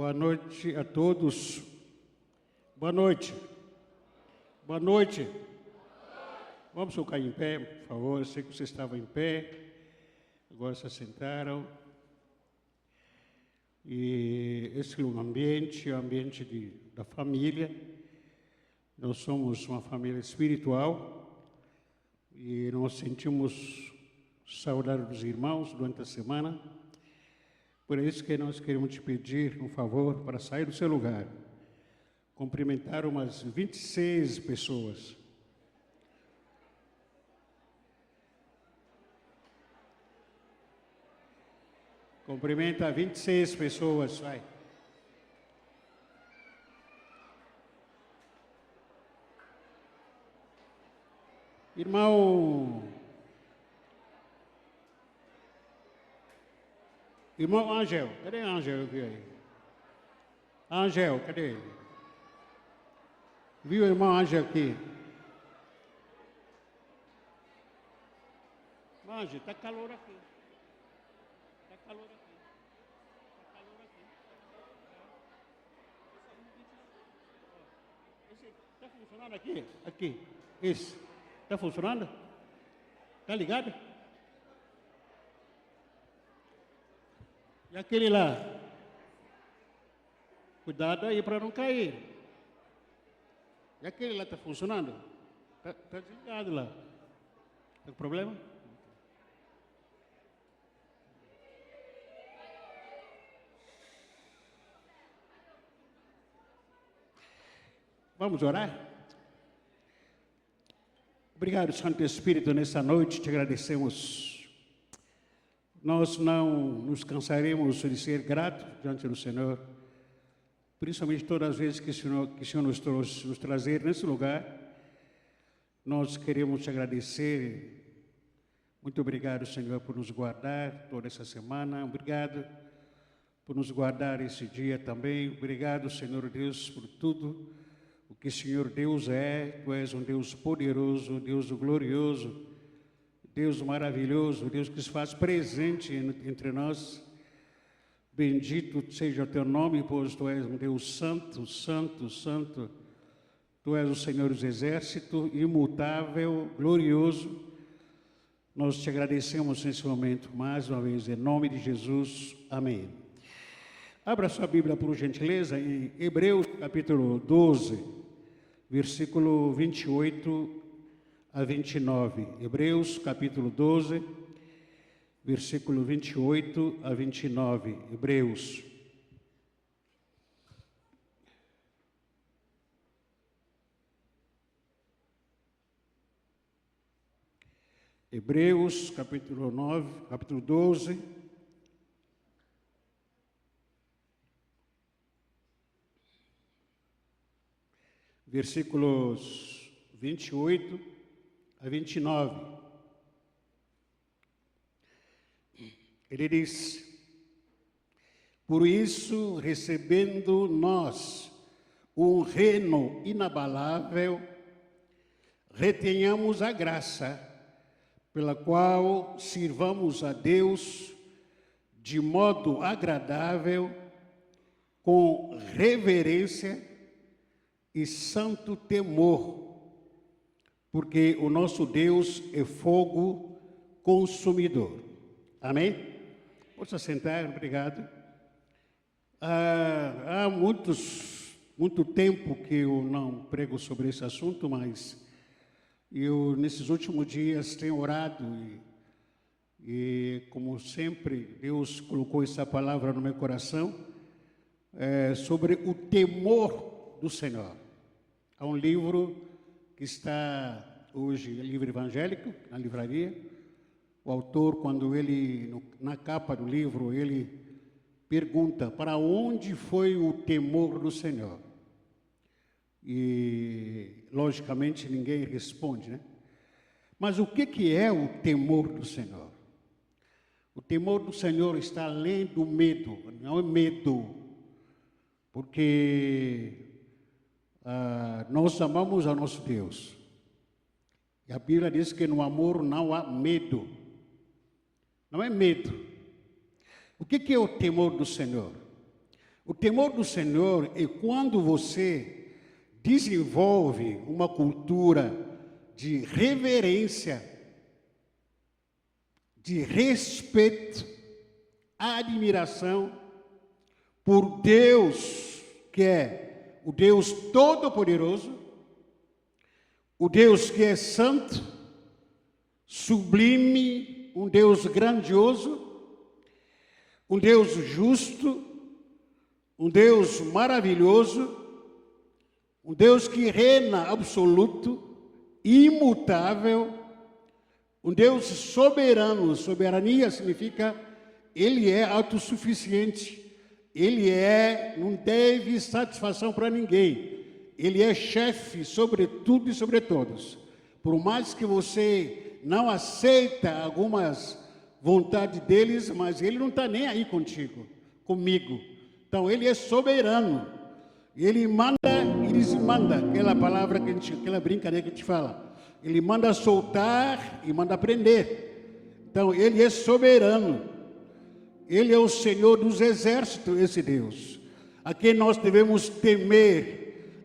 Boa noite a todos. Boa noite. Boa noite. Vamos ficar em pé, por favor. Eu sei que vocês estavam em pé, agora se assentaram. E esse é um ambiente, o ambiente da família. Nós somos uma família espiritual e nós sentimos saudade dos irmãos durante a semana. Por isso que nós queremos te pedir um favor para sair do seu lugar. Cumprimentar umas 26 pessoas. Cumprimenta 26 pessoas, vai. Irmão Ángel, cadê Ángel? Eu vi aí. Ángel, cadê ele? Viu o irmão Ángel aqui? Ángel, está calor aqui. Está calor aqui. Está calor aqui. Está funcionando aqui? Aqui. Esse. Está funcionando? Está ligado? E aquele lá? Cuidado aí para não cair. E aquele lá está funcionando? Está desligado lá. Tem algum problema? Vamos orar? Obrigado, Santo Espírito, nessa noite te agradecemos. Nós não nos cansaremos de ser gratos diante do Senhor, principalmente todas as vezes que o Senhor nos trazer nesse lugar. Nós queremos te agradecer. Muito obrigado, Senhor, por nos guardar toda essa semana. Obrigado por nos guardar esse dia também. Obrigado, Senhor Deus, por tudo o que o Senhor Deus é. Tu és um Deus poderoso, um Deus glorioso, Deus maravilhoso, Deus que se faz presente entre nós. Bendito seja o teu nome, pois tu és um Deus santo, santo, santo. Tu és o Senhor dos exércitos, imutável, glorioso. Nós te agradecemos nesse momento, mais uma vez, em nome de Jesus. Amém. Abra sua Bíblia, por gentileza, em Hebreus, capítulo 12, versículo 28 a 29. Hebreus, capítulo 12, versículo 28 a 29. Hebreus. Hebreus, capítulo 9, capítulo 12. Versículos 28 a 29. Ele diz: por isso, recebendo nós um reino inabalável, retenhamos a graça pela qual sirvamos a Deus de modo agradável, com reverência e santo temor, porque o nosso Deus é fogo consumidor. Amém? Posso sentar, obrigado. Há muito tempo que eu não prego sobre esse assunto, mas eu, nesses últimos dias, tenho orado e como sempre, Deus colocou essa palavra no meu coração, sobre o temor do Senhor. Há um livro que está hoje, livro evangélico, na livraria. O autor, quando ele, na capa do livro, ele pergunta: para onde foi o temor do Senhor? E, logicamente, ninguém responde, né? Mas o que é o temor do Senhor? O temor do Senhor está além do medo, não é medo, porque nós amamos a nosso Deus. E a Bíblia diz que no amor não há medo. Não é medo. O que é o temor do Senhor? O temor do Senhor é quando você desenvolve uma cultura de reverência, de respeito, admiração por Deus, que é o Deus Todo-Poderoso, o Deus que é santo, sublime, um Deus grandioso, um Deus justo, um Deus maravilhoso, um Deus que reina absoluto, imutável, um Deus soberano. Soberania significa Ele é autossuficiente, Ele não deve satisfação para ninguém, Ele é chefe sobre tudo e sobre todos. Por mais que você não aceita algumas vontades deles, mas Ele não está nem aí comigo. Então, Ele é soberano. Ele manda e desmanda. Aquela palavra, aquela brincadeira que a gente fala. Ele manda soltar e manda prender. Então, Ele é soberano. Ele é o Senhor dos exércitos, esse Deus. A quem nós devemos temer,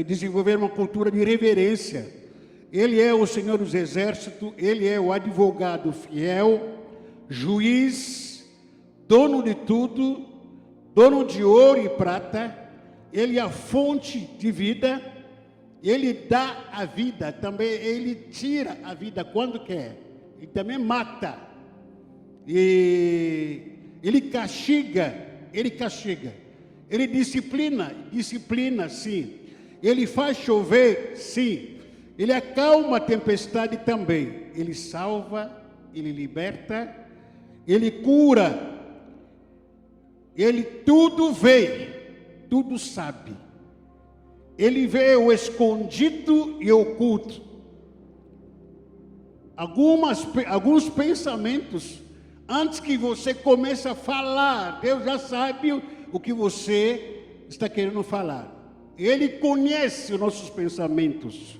desenvolver uma cultura de reverência. Ele é o Senhor dos exércitos, Ele é o advogado fiel, juiz, dono de tudo, dono de ouro e prata. Ele é a fonte de vida, Ele dá a vida, também Ele tira a vida quando quer, Ele também mata, e Ele castiga, Ele disciplina sim, Ele faz chover sim, Ele acalma a tempestade também, Ele salva, Ele liberta, Ele cura, Ele tudo vê, tudo sabe. Ele vê o escondido e o oculto. Alguns pensamentos, antes que você comece a falar, Deus já sabe o que você está querendo falar. Ele conhece os nossos pensamentos.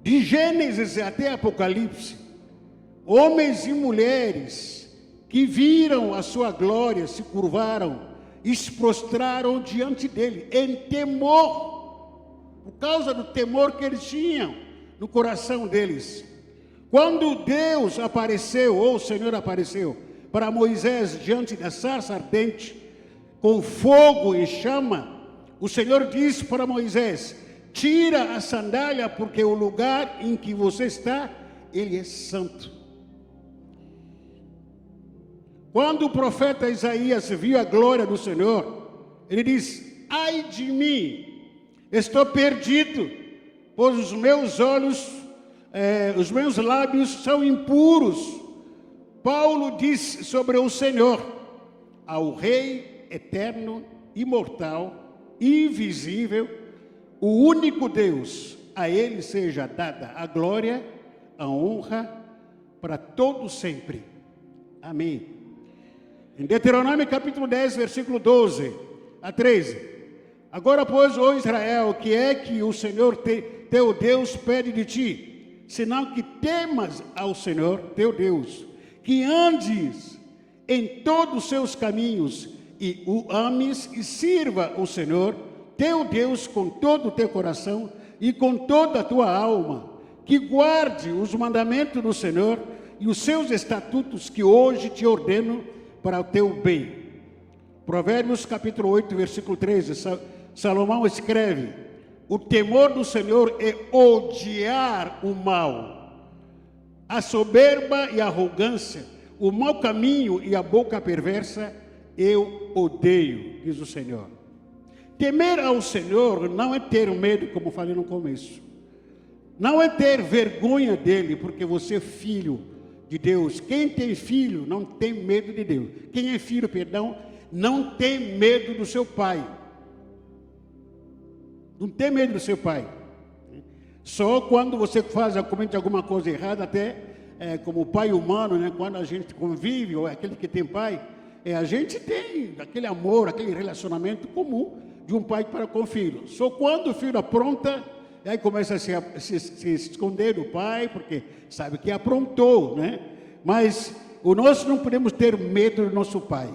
De Gênesis até Apocalipse, homens e mulheres que viram a sua glória, se curvaram e se prostraram diante dele, em temor, por causa do temor que eles tinham no coração deles. Quando Deus apareceu, ou o Senhor apareceu, para Moisés diante da sarça ardente, com fogo e chama, o Senhor disse para Moisés: tira a sandália, porque o lugar em que você está, ele é santo. Quando o profeta Isaías viu a glória do Senhor, ele disse: ai de mim, estou perdido, pois os meus olhos, os meus lábios são impuros. Paulo diz sobre o Senhor: ao Rei eterno, imortal, invisível, o único Deus, a Ele seja dada a glória, a honra, para todo sempre. Amém. Em Deuteronômio capítulo 10, versículo 12 a 13. Agora, pois, ó Israel, que é que o Senhor teu Deus pede de ti, senão que temas ao Senhor teu Deus, que andes em todos os seus caminhos e o ames e sirva o Senhor teu Deus com todo o teu coração e com toda a tua alma, que guarde os mandamentos do Senhor e os seus estatutos que hoje te ordeno para o teu bem. Provérbios capítulo 8, versículo 13, Salomão escreve: o temor do Senhor é odiar o mal, a soberba e a arrogância, o mau caminho e a boca perversa, eu odeio, diz o Senhor. Temer ao Senhor não é ter medo, como falei no começo, não é ter vergonha dele, porque você é filho de Deus. Quem tem filho não tem medo de Deus. Quem é filho, não tem medo do seu pai. Não tem medo do seu pai. Só quando você comete alguma coisa errada, até como pai humano, né, quando a gente convive, ou aquele que tem pai, a gente tem aquele amor, aquele relacionamento comum de um pai para com o filho. Só quando o filho apronta, aí começa a se esconder do pai, porque sabe que aprontou, né? Mas nós não podemos ter medo do nosso pai.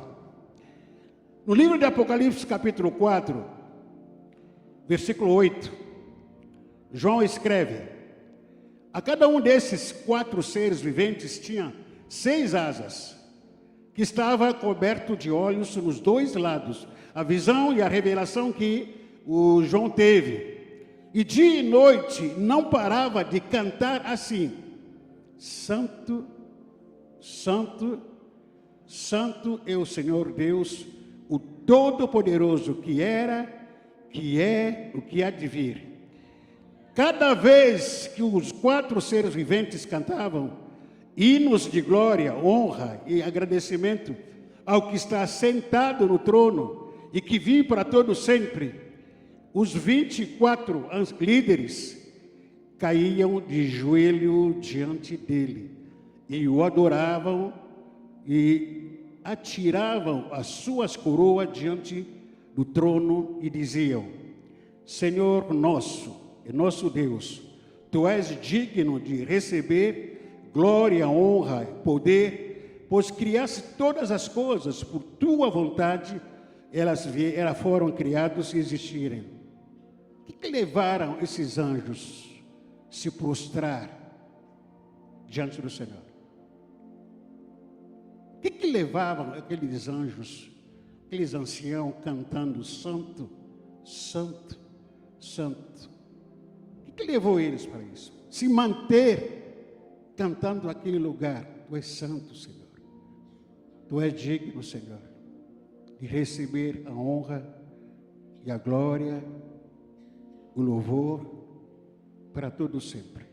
No livro de Apocalipse, capítulo 4, versículo 8, João escreve: a cada um desses 4 seres viventes tinha 6 asas, que estava coberto de olhos nos 2 lados. A visão e a revelação que o João teve. E dia e noite não parava de cantar assim: Santo, Santo, Santo é o Senhor Deus, o Todo-Poderoso, que era, que é, o que há de vir. Cada vez que os 4 seres viventes cantavam hinos de glória, honra e agradecimento ao que está sentado no trono e que vive para todo sempre, os 24 líderes caíam de joelho diante dele e o adoravam e atiravam as suas coroas diante do trono e diziam: Senhor nosso e nosso Deus, tu és digno de receber glória, honra e poder, pois criaste todas as coisas por tua vontade, elas foram criadas e existirem. O que levaram esses anjos a se prostrar diante do Senhor? O que levavam aqueles anjos, aqueles anciãos cantando Santo, Santo, Santo? O que levou eles para isso? Se manter cantando aquele lugar: tu és santo, Senhor. Tu és digno, Senhor, de receber a honra e a glória, o louvor para todo sempre.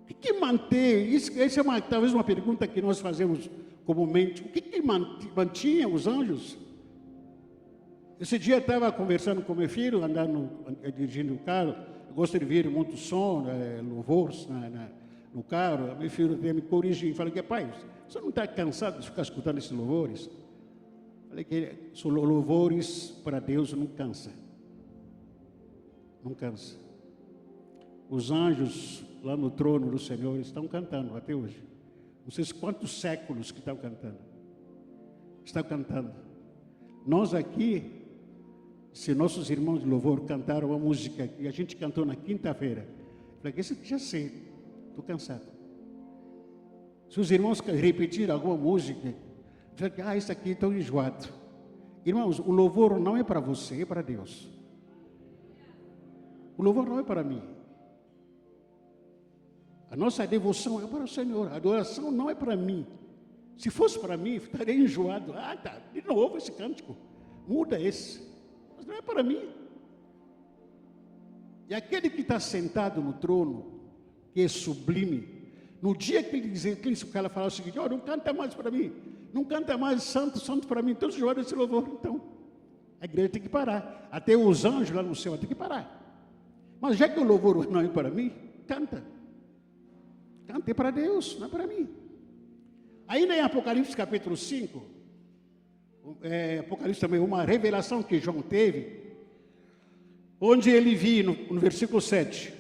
O que manter? Essa é talvez uma pergunta que nós fazemos comumente. O que mantinha os anjos? Esse dia eu estava conversando com meu filho, dirigindo o carro. Eu gosto de ouvir muito som, louvor no carro. Meu filho me corrigiu e falou que: pai, você não está cansado de ficar escutando esses louvores? Falei que são louvores para Deus, não cansa. Não cansa. Os anjos lá no trono do Senhor estão cantando até hoje. Não sei quantos séculos que estão cantando. Estão cantando. Nós aqui, se nossos irmãos de louvor cantaram uma música que a gente cantou na quinta-feira, falei que isso já sei, estou cansado. Se os irmãos repetirem alguma música, falei que isso aqui estou enjoado. Irmãos, o louvor não é para você, é para Deus. O louvor não é para mim. A nossa devoção é para o Senhor. A adoração não é para mim. Se fosse para mim, estaria enjoado. Tá, de novo esse cântico. Muda esse. Mas não é para mim. E aquele que está sentado no trono, que é sublime, no dia que ele dizia, que ela falava o seguinte: não canta mais para mim. Não canta mais santo, santo para mim. Então se joga esse louvor. Então, a igreja tem que parar. Até os anjos lá no céu tem que parar. Mas já que o louvor não é para mim, canta. Canta, é para Deus, não é para mim. Ainda em Apocalipse capítulo 5, Apocalipse também, uma revelação que João teve, onde ele viu, no versículo 7,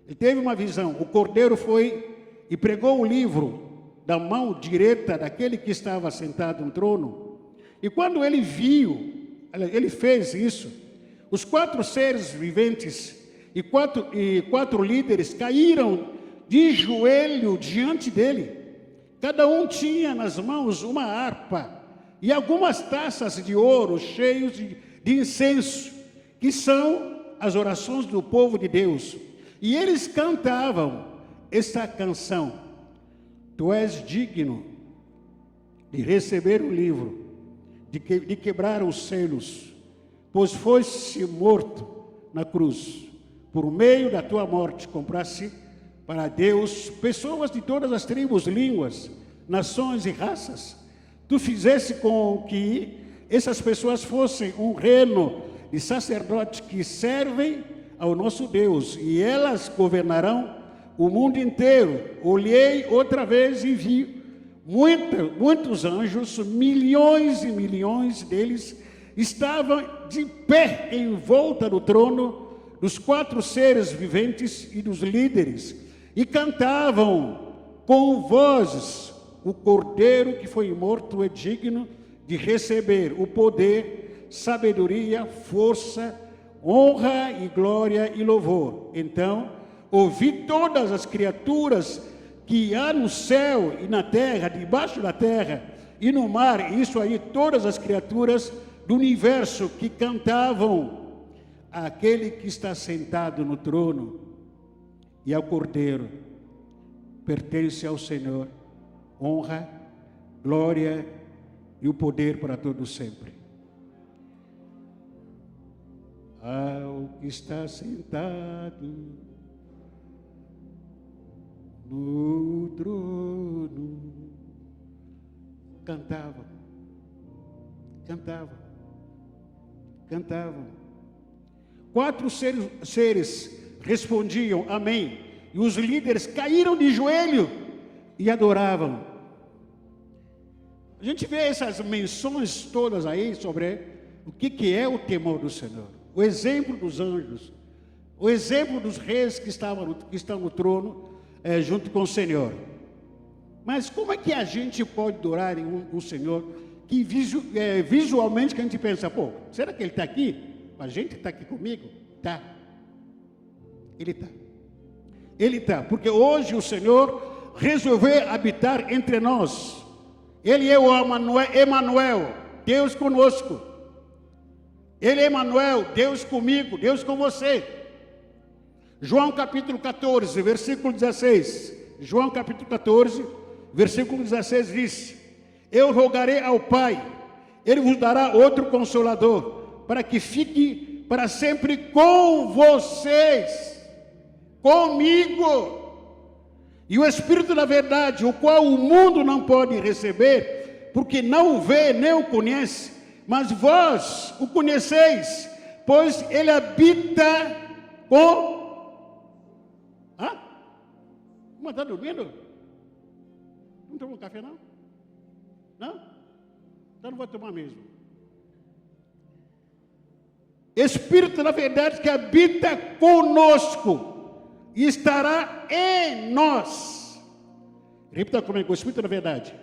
ele teve uma visão: o cordeiro foi e pregou o livro da mão direita daquele que estava sentado no trono, e quando ele viu, ele fez isso, os 4 seres viventes e quatro líderes caíram de joelho diante dele. Cada um tinha nas mãos uma harpa e algumas taças de ouro cheios de incenso, que são as orações do povo de Deus. E eles cantavam esta canção: tu és digno de receber o livro, de quebrar os selos, pois foste morto na cruz. Por meio da tua morte compraste para Deus pessoas de todas as tribos, línguas, nações e raças. Tu fizeste com que essas pessoas fossem um reino de sacerdotes que servem ao nosso Deus, e elas governarão o mundo inteiro. Olhei outra vez e vi muitos anjos, milhões e milhões deles estavam de pé em volta do trono dos 4 seres viventes e dos líderes, e cantavam com vozes: o cordeiro que foi morto é digno de receber o poder, sabedoria, força, honra e glória e louvor. Então, ouvi todas as criaturas que há no céu e na terra, debaixo da terra e no mar, isso aí, todas as criaturas do universo que cantavam àquele que está sentado no trono e ao Cordeiro. Pertence ao Senhor honra, glória e o poder para todos sempre. Ao que está sentado no trono. Cantavam. Quatro seres respondiam amém, e os líderes caíram de joelho e adoravam. A gente vê essas menções todas aí sobre o que é o temor do Senhor, o exemplo dos anjos, o exemplo dos reis que estão no trono junto com o Senhor. Mas como é que a gente pode adorar um Senhor que visualmente que a gente pensa, pô, será que Ele está aqui? A gente está aqui comigo? Tá. Ele está. Ele está, porque hoje o Senhor resolveu habitar entre nós. Ele é o Emanuel, Deus conosco. Ele é Emanuel, Deus comigo, Deus com você. João capítulo 14, versículo 16. João capítulo 14, versículo 16 diz: eu rogarei ao Pai, Ele vos dará outro Consolador, para que fique para sempre com vocês, comigo. E o Espírito da verdade, o qual o mundo não pode receber, porque não o vê nem o conhece, mas vós o conheceis, pois Ele habita com... Uma está dormindo? Não tomou café não? Não? Então não vou tomar mesmo. Espírito da verdade que habita conosco e estará em nós. Repita comigo, o Espírito da verdade.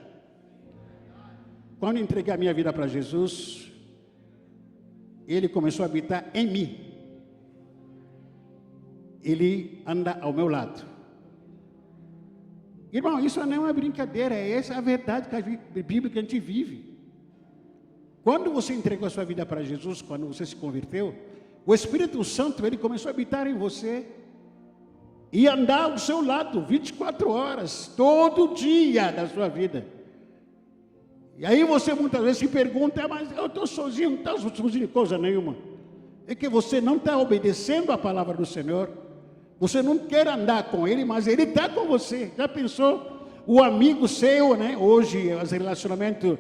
Quando eu entreguei a minha vida para Jesus, Ele começou a habitar em mim. Ele anda ao meu lado. Irmão, isso não é uma brincadeira, essa é a verdade que a Bíblia que a gente vive. Quando você entregou a sua vida para Jesus, quando você se converteu, o Espírito Santo, Ele começou a habitar em você e andar ao seu lado 24 horas, todo dia da sua vida. E aí você muitas vezes se pergunta, mas eu estou sozinho, não estou sozinho de coisa nenhuma. É que você não está obedecendo a palavra do Senhor. Você não quer andar com Ele, mas Ele está com você. Já pensou? O amigo seu, né? Hoje, os relacionamentos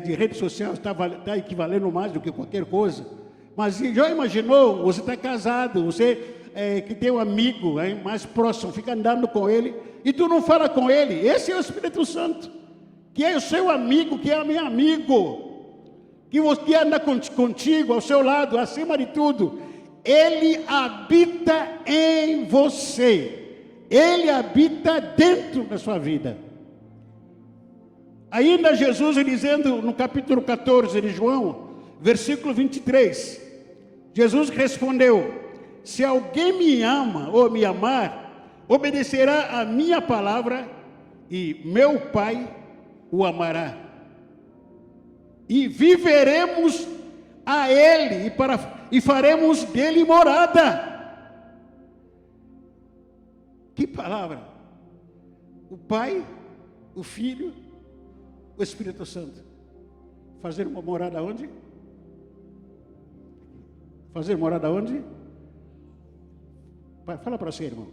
de rede social está equivalendo mais do que qualquer coisa. Mas já imaginou? Você está casado, você que tem um amigo mais próximo, fica andando com ele, e tu não fala com ele. Esse é o Espírito Santo, que é o seu amigo, que é meu amigo, que anda contigo, ao seu lado, acima de tudo. Ele habita em você. Ele habita dentro da sua vida. Ainda Jesus dizendo no capítulo 14 de João, versículo 23. Jesus respondeu: se alguém me ama ou me amar, obedecerá a minha palavra, e meu Pai o amará. E viveremos a Ele e faremos dele morada. Que palavra! O Pai, o Filho, o Espírito Santo. Fazer uma morada onde? Fazer morada onde? Fala para você, irmão.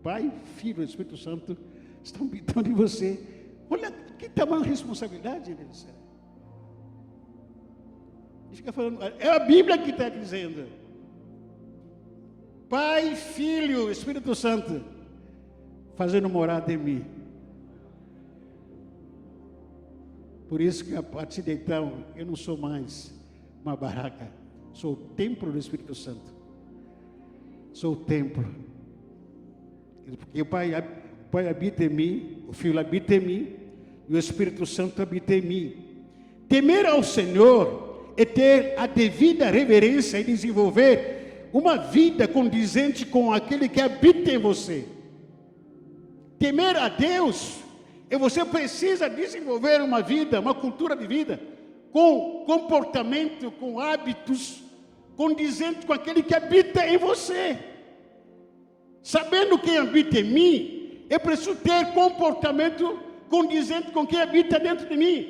Pai, Filho e Espírito Santo estão habitando em você. Olha que tamanho de responsabilidade, né? Fica falando, é a Bíblia que está dizendo. Pai, Filho, Espírito Santo, fazendo morada em mim. Por isso que a partir de então, eu não sou mais uma barraca. Sou o templo do Espírito Santo. Sou o templo. Porque o Pai habita em mim, o Filho habita em mim, e o Espírito Santo habita em mim. Temer ao Senhor é ter a devida reverência e desenvolver uma vida condizente com aquele que habita em você. Temer a Deus é você precisa desenvolver uma vida, uma cultura de vida, com comportamento, com hábitos condizente com aquele que habita em você. Sabendo quem habita em mim, eu preciso ter comportamento condizente com quem habita dentro de mim.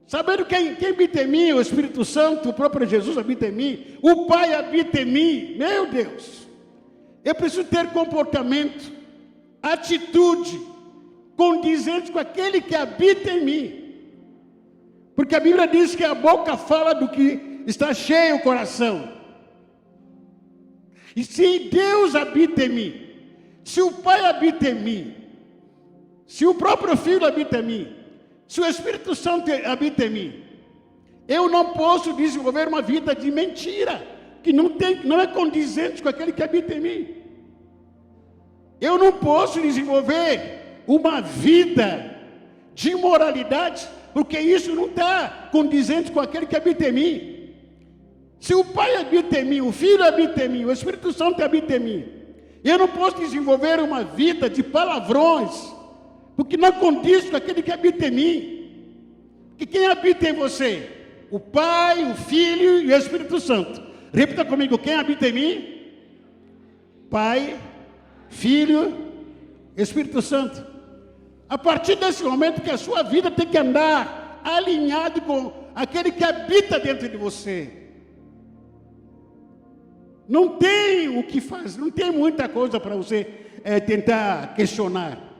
Sabendo quem habita em mim, o Espírito Santo, o próprio Jesus habita em mim, o Pai habita em mim, meu Deus. Eu preciso ter comportamento, atitude condizente com aquele que habita em mim. Porque a Bíblia diz que a boca fala do que está cheio o coração. E se Deus habita em mim, se o Pai habita em mim, se o próprio Filho habita em mim, se o Espírito Santo habita em mim, eu não posso desenvolver uma vida de mentira, que não é condizente com aquele que habita em mim. Eu não posso desenvolver uma vida de imoralidade, porque isso não está condizente com aquele que habita em mim. Se o Pai habita em mim, o Filho habita em mim, o Espírito Santo habita em mim, eu não posso desenvolver uma vida de palavrões, porque não condiz com aquele que habita em mim. Porque quem habita em você? O Pai, o Filho e o Espírito Santo. Repita comigo, quem habita em mim? Pai, Filho, Espírito Santo. A partir desse momento que a sua vida tem que andar alinhado com aquele que habita dentro de você. Não tem o que fazer, não tem muita coisa para você tentar questionar.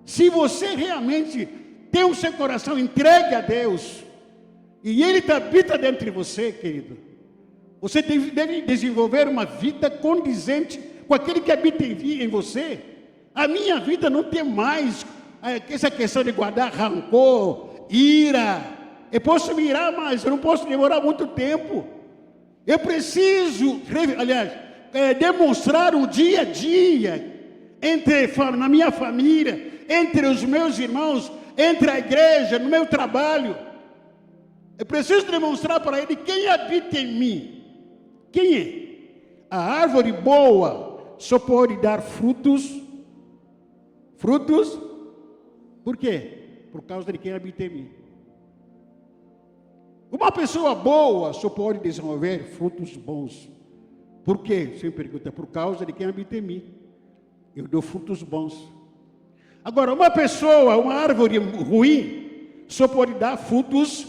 Se você realmente tem o seu coração entregue a Deus, e Ele habita dentro de você, querido, você deve desenvolver uma vida condizente com aquele que habita em você. A minha vida não tem mais essa questão de guardar rancor, ira. Eu posso me irar, mas eu não posso demorar muito tempo. Eu preciso, demonstrar o dia a dia, na minha família, entre os meus irmãos, entre a igreja, no meu trabalho. Eu preciso demonstrar para ele quem habita em mim. Quem é? A árvore boa só pode dar frutos. Frutos? Por quê? Por causa de quem habita em mim. Uma pessoa boa só pode desenvolver frutos bons. Por quê? Você me pergunta, por causa de quem habita em mim. Eu dou frutos bons. Agora, uma uma árvore ruim, só pode dar frutos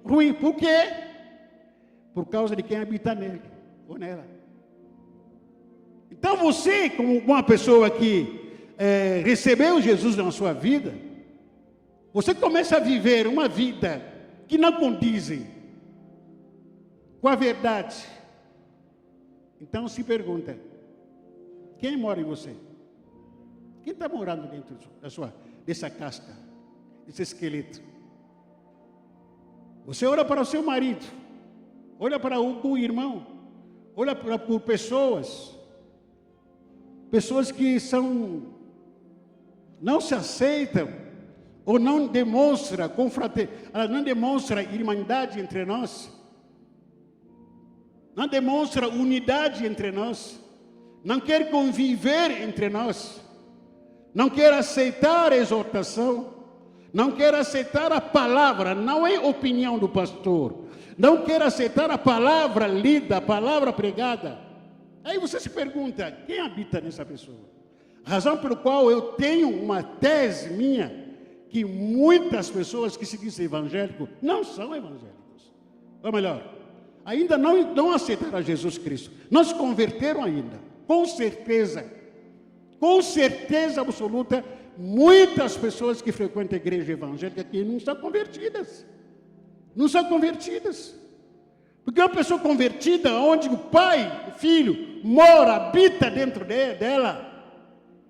ruins. Por quê? Por causa de quem habita nele ou nela. Então você, como uma pessoa que recebeu Jesus na sua vida, você começa a viver uma vida que não condizem com a verdade. Então se pergunta, quem mora em você? Quem está morando dentro dessa casca, desse esqueleto? Você olha para o seu marido, olha para o irmão, olha por pessoas que não se aceitam, ou não demonstra ela não demonstra irmandade entre nós, não demonstra unidade entre nós, não quer conviver entre nós, não quer aceitar a exortação, não quer aceitar a palavra, não é opinião do pastor, não quer aceitar a palavra lida, a palavra pregada. Aí você se pergunta, quem habita nessa pessoa? A razão pelo qual eu tenho uma tese minha, que muitas pessoas que se dizem evangélicos não são evangélicos. Ou melhor, ainda não aceitaram a Jesus Cristo. Não se converteram ainda. Com certeza absoluta, muitas pessoas que frequentam a igreja evangélica aqui não são convertidas. Não são convertidas. Porque uma pessoa convertida, onde o Pai, o Filho, mora, habita dentro dela,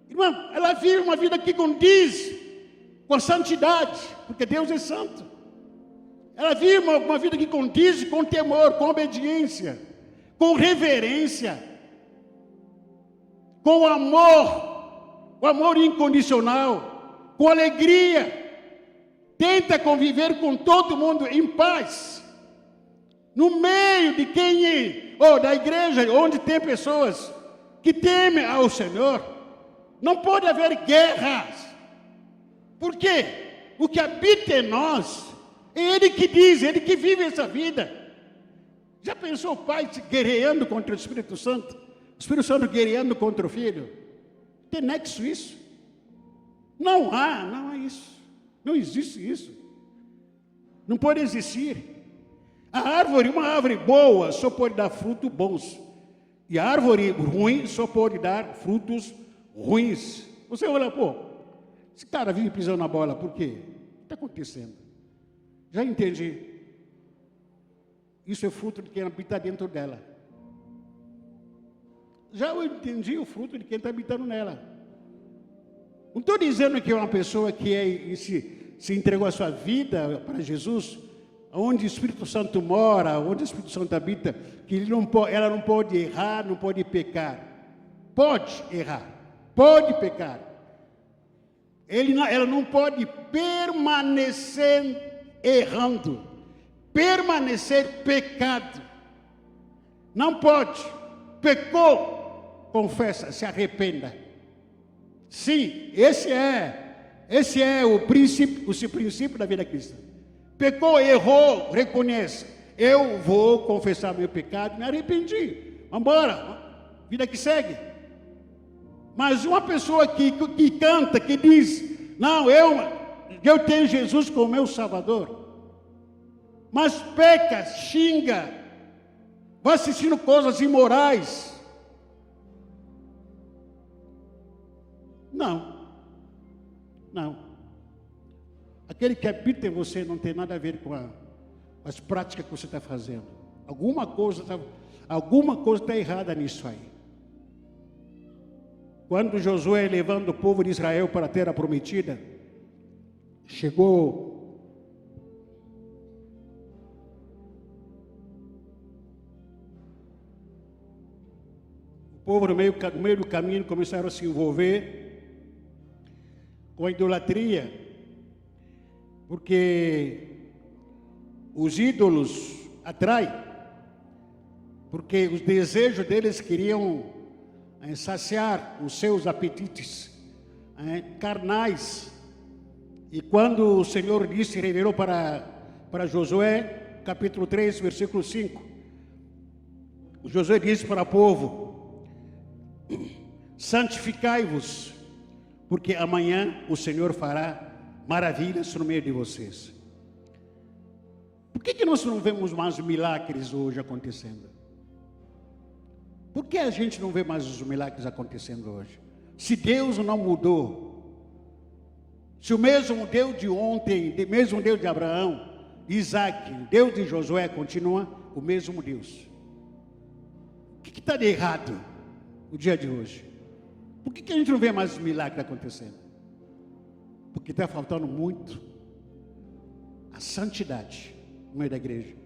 irmão, ela vive uma vida que condiz com a santidade, porque Deus é santo. Ela vive uma vida que condiz com temor, com obediência, com reverência, com amor incondicional, com alegria. tenta conviver com todo mundo em paz. No meio de ou da igreja, onde tem pessoas que temem ao Senhor, não pode haver guerras. Por quê? O que habita em nós é Ele que diz, Ele que vive essa vida. Já pensou o Pai guerreando contra o Espírito Santo? O Espírito Santo guerreando contra o Filho? Tem nexo isso? Não há isso. Não existe isso. Não pode existir. Uma árvore boa só pode dar frutos bons. E a árvore ruim só pode dar frutos ruins. Você olha, esse cara vive pisando na bola, por quê? O que está acontecendo? Já entendi. Isso é fruto de quem habita dentro dela. Já eu entendi o fruto de quem está habitando nela. Não estou dizendo que é uma pessoa que se entregou a sua vida para Jesus, onde o Espírito Santo mora, onde o Espírito Santo habita, que ela não pode errar, não pode pecar. Pode errar, pode pecar. Ela não pode permanecer errando, permanecer pecado. Não pode. Pecou, confessa, se arrependa. Sim, esse é o princípio da vida cristã. Pecou, errou, reconhece. Eu vou confessar meu pecado, me arrependi. Vamos embora, vida que segue. Mas uma pessoa que canta, que diz, não, eu tenho Jesus como meu Salvador, mas peca, xinga, vai assistindo coisas imorais. Não. Aquele que habita em você não tem nada a ver com as práticas que você está fazendo. Alguma coisa está errada nisso aí. Quando Josué, levando o povo de Israel para a terra prometida, chegou o povo no meio do caminho começaram a se envolver com a idolatria, porque os ídolos atraem, porque os desejos deles queriam saciar os seus apetites carnais. E quando o Senhor disse, revelou para Josué, capítulo 3, versículo 5, Josué disse para o povo: santificai-vos, porque amanhã o Senhor fará maravilhas no meio de vocês. Por que nós não vemos mais milagres hoje acontecendo? Por que a gente não vê mais os milagres acontecendo hoje? Se Deus não mudou, se o mesmo Deus de ontem, o mesmo Deus de Abraão, Isaac, Deus de Josué continua o mesmo Deus. O que está de errado no dia de hoje? Por que a gente não vê mais os milagres acontecendo? Porque está faltando muito a santidade no meio da igreja.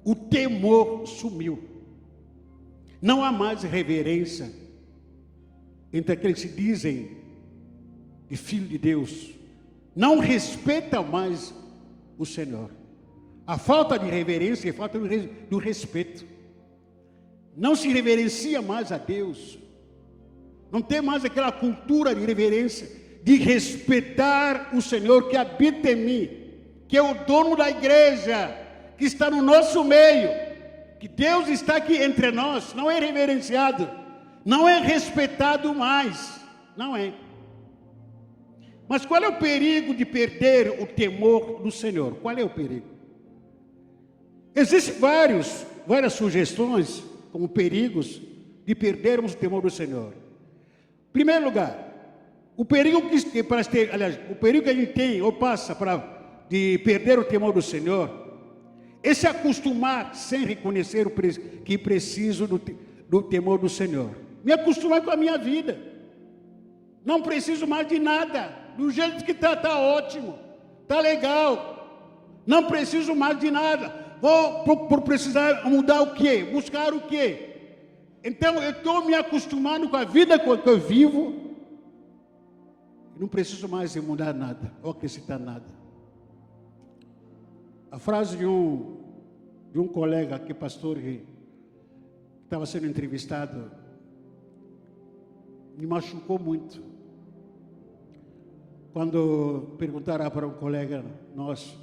O temor sumiu. Não há mais reverência entre aqueles que se dizem de filho de Deus. Não respeitam mais o Senhor. A falta de reverência é falta do respeito. Não se reverencia mais a Deus. Não tem mais aquela cultura de reverência, de respeitar o Senhor que habita em mim, que é o dono da igreja, que está no nosso meio, que Deus está aqui entre nós. Não é reverenciado, não é respeitado mais, não é. Mas qual é o perigo de perder o temor do Senhor? Qual é o perigo? Existem várias sugestões como perigos de perdermos o temor do Senhor. Em primeiro lugar, o perigo que a gente tem ou passa de perder o temor do Senhor é se acostumar sem reconhecer que preciso do temor do Senhor. Me acostumar com a minha vida. Não preciso mais de nada. Do jeito que está ótimo. Está legal. Não preciso mais de nada. Vou precisar mudar o quê? Buscar o quê? Então eu estou me acostumando com a vida que eu vivo. Não preciso mais de mudar nada ou acrescentar nada. A frase de um colega que pastor que estava sendo entrevistado me machucou muito. Quando perguntaram para um colega nosso,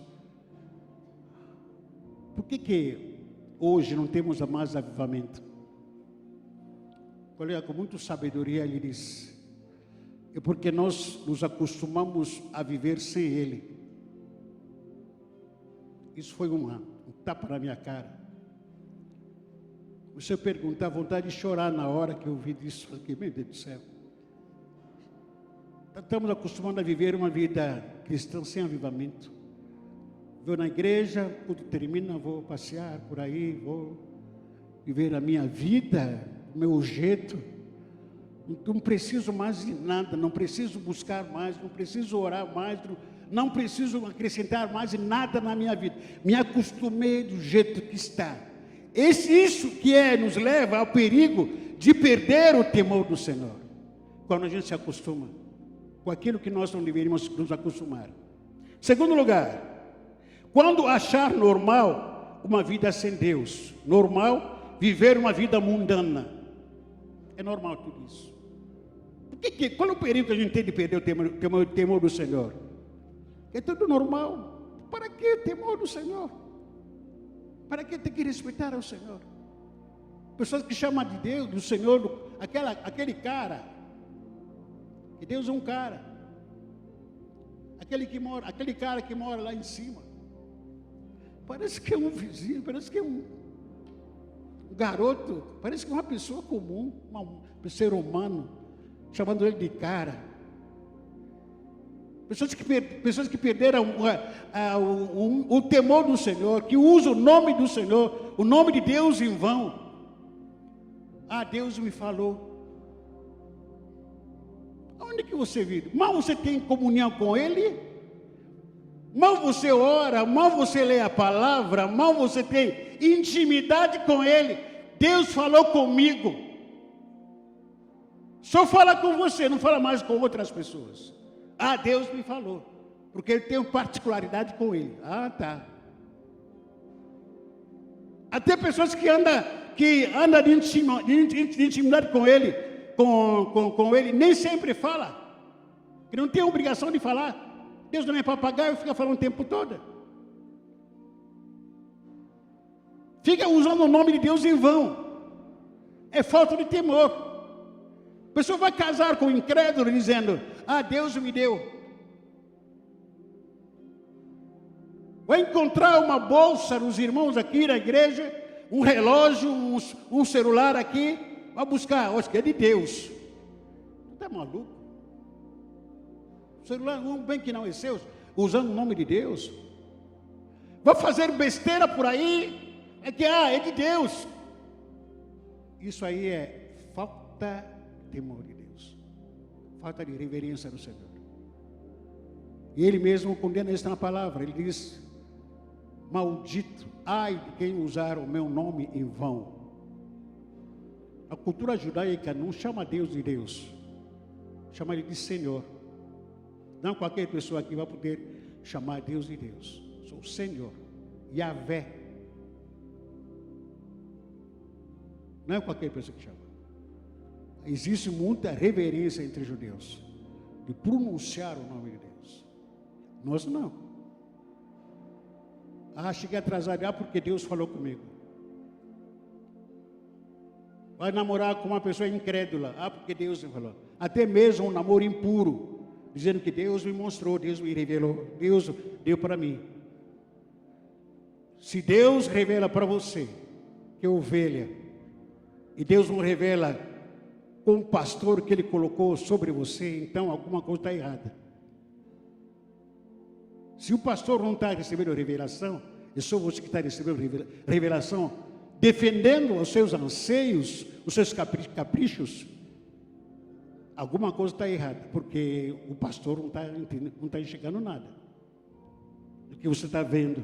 por que hoje não temos mais avivamento? O colega, com muita sabedoria, ele disse, é porque nós nos acostumamos a viver sem ele. Isso foi um tapa na minha cara. Se eu perguntar, vontade de chorar na hora que eu ouvi isso, aqui, meu Deus do céu. Estamos acostumados a viver uma vida cristã sem avivamento. Vou na igreja, quando termina, vou passear por aí, vou viver a minha vida, o meu jeito. Não preciso mais de nada, não preciso buscar mais, não preciso orar mais, não preciso acrescentar mais nada na minha vida. Me acostumei do jeito que está. Isso que nos leva ao perigo de perder o temor do Senhor. Quando a gente se acostuma com aquilo que nós não deveríamos nos acostumar. Segundo lugar, quando achar normal uma vida sem Deus, normal viver uma vida mundana. É normal tudo isso. Qual é o perigo que a gente tem de perder o temor do Senhor? É tudo normal. Para que o temor do Senhor? Para que tem que respeitar ao Senhor? Pessoas que chamam de Deus, do Senhor, aquele cara, que Deus é um cara, aquele cara que mora lá em cima, parece que é um vizinho, parece que é um garoto, parece que é uma pessoa comum, um ser humano, chamando ele de cara. Pessoas que perderam o temor do Senhor, que usam o nome do Senhor, o nome de Deus em vão. Deus me falou. Onde que você vive? Mal você tem comunhão com Ele, mal você ora, mal você lê a palavra, mal você tem intimidade com Ele. Deus falou comigo. Só fala com você, não fala mais com outras pessoas. Deus me falou, porque eu tenho particularidade com Ele. Tá. Até pessoas que andam de intimidade com Ele, com Ele, nem sempre fala, que não tem obrigação de falar. Deus não é papagaio, fica falando o tempo todo. Fica usando o nome de Deus em vão. É falta de temor. A pessoa vai casar com um incrédulo dizendo, Deus me deu. Vai encontrar uma bolsa nos irmãos aqui na igreja, um relógio, um celular aqui, vai buscar, acho que é de Deus. Está maluco? O celular, bem que não é seu, usando o nome de Deus. Vai fazer besteira por aí, é de Deus. Isso aí é falta de temor de Deus, falta de reverência do Senhor. E Ele mesmo condena isso na palavra. Ele diz, maldito, ai de quem usar o meu nome em vão. A cultura judaica não chama Deus de Deus, chama Ele de Senhor. Não qualquer pessoa aqui vai poder chamar Deus de Deus. Sou o Senhor, Yahvé. Não é qualquer pessoa que chama. Existe muita reverência entre judeus de pronunciar o nome de Deus. Nós não. Cheguei atrasado porque Deus falou comigo. Vai namorar com uma pessoa incrédula, porque Deus me falou. Até mesmo um namoro impuro, dizendo que Deus me mostrou, Deus me revelou, Deus deu para mim. Se Deus revela para você que é ovelha, e Deus não revela com o pastor que Ele colocou sobre você, então alguma coisa está errada. Se o pastor não está recebendo revelação, é só você que está recebendo revelação, defendendo os seus anseios, os seus caprichos, alguma coisa está errada, porque o pastor não está enxergando nada do que você está vendo.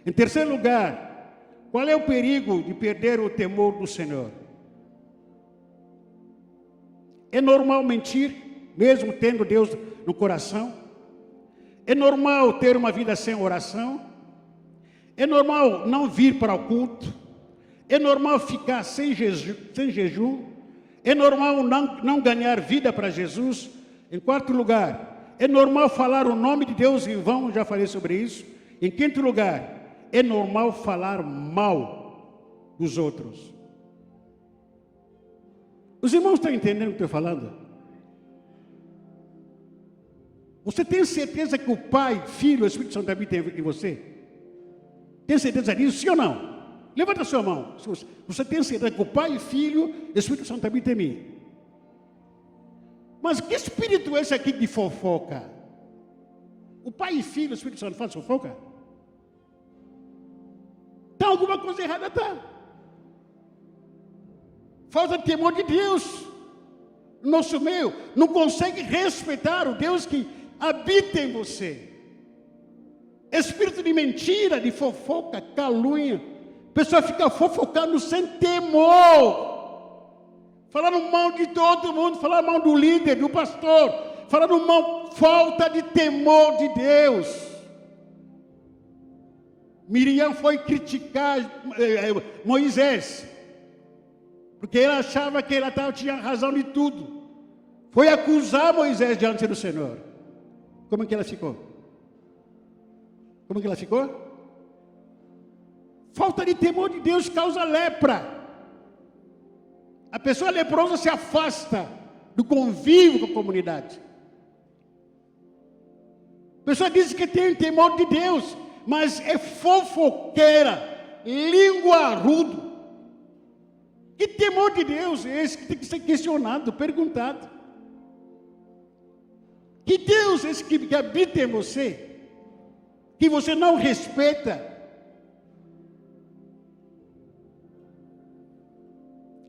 Em terceiro lugar, qual é o perigo de perder o temor do Senhor? É normal mentir, mesmo tendo Deus no coração? É normal ter uma vida sem oração? É normal não vir para o culto. É normal ficar sem jejum. É normal não ganhar vida para Jesus. Em quarto lugar, é normal falar o nome de Deus em vão, já falei sobre isso. Em quinto lugar, é normal falar mal dos outros. Os irmãos estão entendendo o que eu estou falando? Você tem certeza que o Pai, Filho e o Espírito Santo habitam em você? Tem certeza disso, sim ou não? Levanta a sua mão. Você tem certeza que o Pai, Filho e o Espírito Santo habitam em mim? Mas que espírito é esse aqui de fofoca? O Pai, Filho e o Espírito Santo fazem fofoca? Está alguma coisa errada, tá? Falta de temor de Deus no nosso meio. Não consegue respeitar o Deus que habita em você. Espírito de mentira, de fofoca, calúnia. A pessoa fica fofocando sem temor. Falando mal de todo mundo, falando mal do líder, do pastor. Falando mal, falta de temor de Deus. Miriam foi criticar Moisés, porque ela achava que ela tinha razão de tudo. Foi acusar Moisés diante do Senhor. Como é que ela ficou? Como é que ela ficou? Falta de temor de Deus causa lepra. A pessoa leprosa se afasta do convívio com a comunidade. A pessoa diz que tem temor de Deus, mas é fofoqueira, língua rudo. Que temor de Deus é esse que tem que ser questionado, perguntado? Que Deus é esse que habita em você, que você não respeita?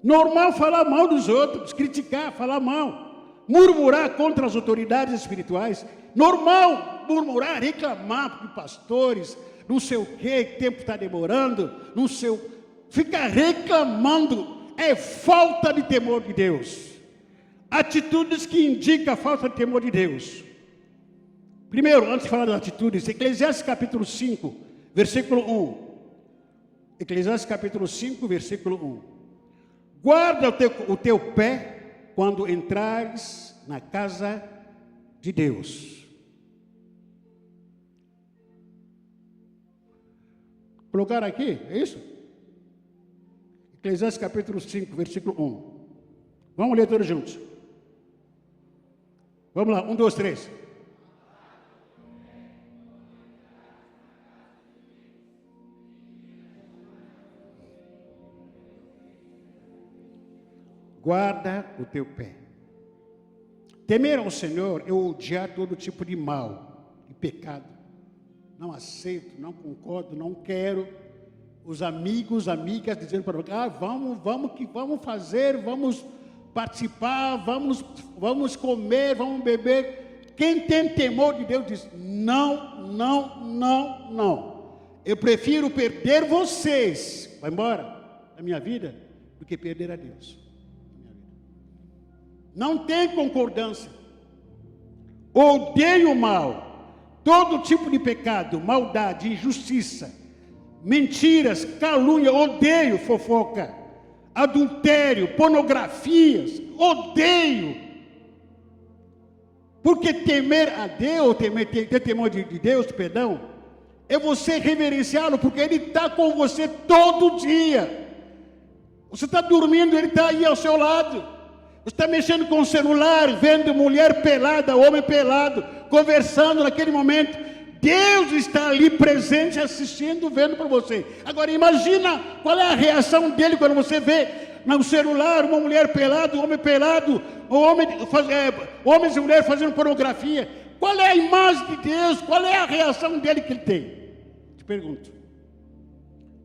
Normal falar mal dos outros, criticar, falar mal, murmurar contra as autoridades espirituais. Normal murmurar, reclamar de pastores, não sei o que tempo está demorando, não sei ficar reclamando, é falta de temor de Deus. Atitudes que indicam a falta de temor de Deus. Primeiro, antes de falar das atitudes, Eclesiastes capítulo 5, versículo 1. Eclesiastes capítulo 5, versículo 1. Guarda o teu pé quando entrares na casa de Deus. Colocaram aqui, é isso? Eclesiastes capítulo 5, versículo 1. Vamos ler todos juntos. Vamos lá, 1, 2, 3. Guarda o teu pé. Temer ao Senhor é odiar todo tipo de mal, de pecado. Não aceito, não concordo, não quero. Os amigos, amigas dizendo para você, vamos fazer, vamos participar, vamos comer, vamos beber. Quem tem temor de Deus diz, não, não, não, não. Eu prefiro perder vocês, vai embora, da minha vida, do que perder a Deus. Não tem concordância. Odeio o mal, todo tipo de pecado, maldade, injustiça, mentiras, calúnia, odeio fofoca, adultério, pornografias, odeio. Porque temer a Deus, ter temor de Deus, perdão, é você reverenciá-lo, porque Ele está com você todo dia. Você está dormindo, Ele está aí ao seu lado. Você está mexendo com o celular, vendo mulher pelada, homem pelado, conversando naquele momento. Deus está ali presente, assistindo, vendo para você. Agora imagina qual é a reação dele quando você vê no celular uma mulher pelada, um homem pelado, homens e mulheres fazendo pornografia. Qual é a imagem de Deus? Qual é a reação dele que ele tem? Te pergunto.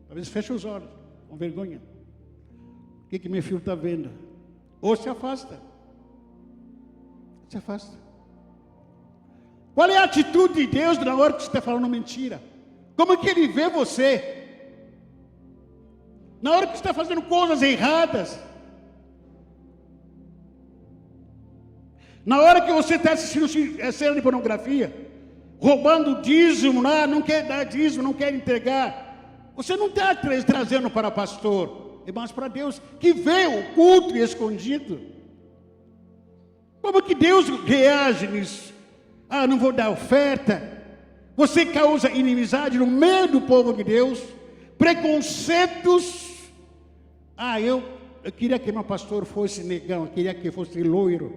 Talvez feche os olhos, com vergonha. O que meu filho está vendo? Ou se afasta. Se afasta. Qual é a atitude de Deus na hora que você está falando mentira? Como é que Ele vê você? Na hora que você está fazendo coisas erradas. Na hora que você está assistindo cena de pornografia, roubando dízimo lá, não quer dar dízimo, não quer entregar. Você não está trazendo para pastor, é mais para Deus, que vê o culto escondido. Como que Deus reage nisso? Ah, não vou dar oferta. Você causa inimizade no meio do povo de Deus, preconceitos. Ah, eu queria que meu pastor fosse negão, eu queria que fosse loiro,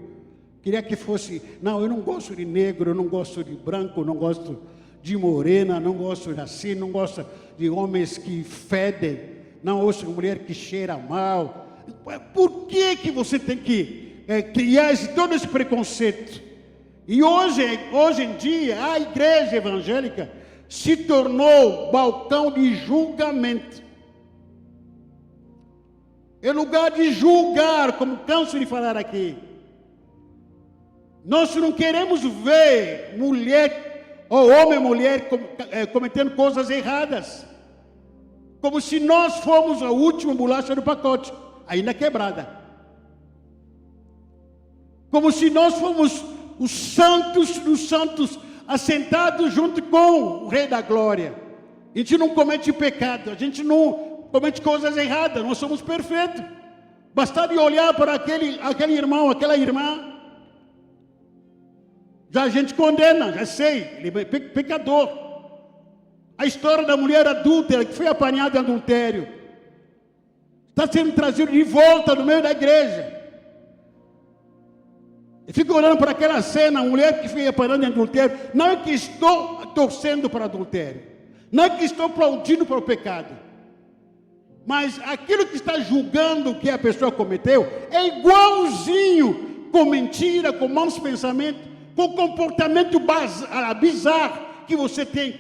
queria que fosse... Não, eu não gosto de negro, eu não gosto de branco, eu não gosto de morena, não gosto de assim, não gosto de homens que fedem, não gosto de mulher que cheira mal. Por que você tem que criar todo esse preconceito? E hoje em dia, a igreja evangélica se tornou balcão de julgamento. É lugar de julgar, como canso de falar aqui. Nós não queremos ver mulher, ou homem e mulher, cometendo coisas erradas. Como se nós fôssemos a última bolacha do pacote, ainda quebrada. Como se nós fôssemos os santos dos santos, assentados junto com o Rei da Glória. A gente não comete pecado, a gente não comete coisas erradas, nós somos perfeitos. Basta de olhar para aquele irmão, aquela irmã, já a gente condena, já sei, ele é pecador. A história da mulher adúltera que foi apanhada em adultério está sendo trazido de volta no meio da igreja. Eu fico olhando para aquela cena, a mulher que foi apanhada em adultério. Não é que estou torcendo para adultério, não é que estou aplaudindo para o pecado, mas aquilo que está julgando que a pessoa cometeu é igualzinho, com mentira, com maus pensamentos, com comportamento bizarro que você tem,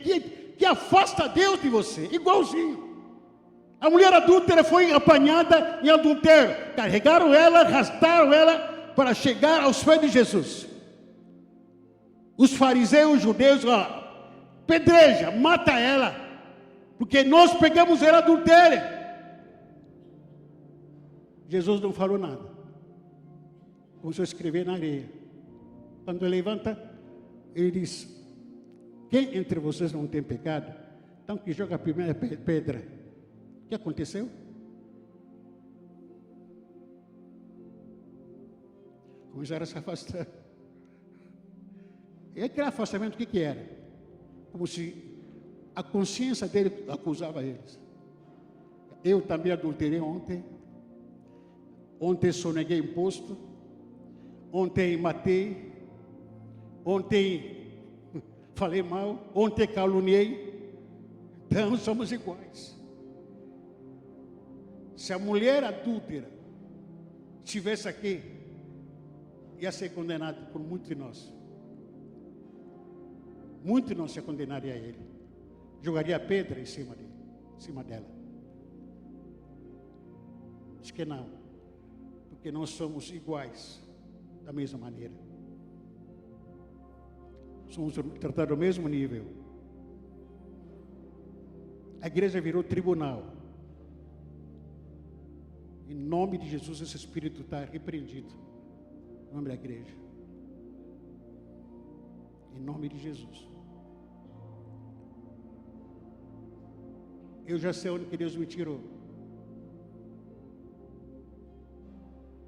que afasta Deus de você, igualzinho. A mulher adúltera foi apanhada em adultério, carregaram ela, arrastaram ela para chegar aos pés de Jesus. Os fariseus, os judeus, pedreja, mata ela, porque nós pegamos ela adultéria. Jesus não falou nada, começou a escrever na areia. Quando ele levanta, ele diz: quem entre vocês não tem pecado, então que joga a primeira pedra. O que aconteceu? Começaram a se afastar. E aquele afastamento, o que era? Como se a consciência dele acusava eles. Eu também adulterei ontem. Ontem soneguei imposto. Ontem matei. Ontem falei mal. Ontem caluniei. Então somos iguais. Se a mulher adúltera estivesse aqui, ia ser condenado por muitos de nós. Muitos de nós se condenaria a ele. Jogaria pedra em cima dela. Diz que não. Porque nós somos iguais, da mesma maneira. Somos tratados ao mesmo nível. A igreja virou tribunal. Em nome de Jesus, esse espírito está repreendido. Em nome da igreja. Em nome de Jesus. Eu já sei onde que Deus me tirou.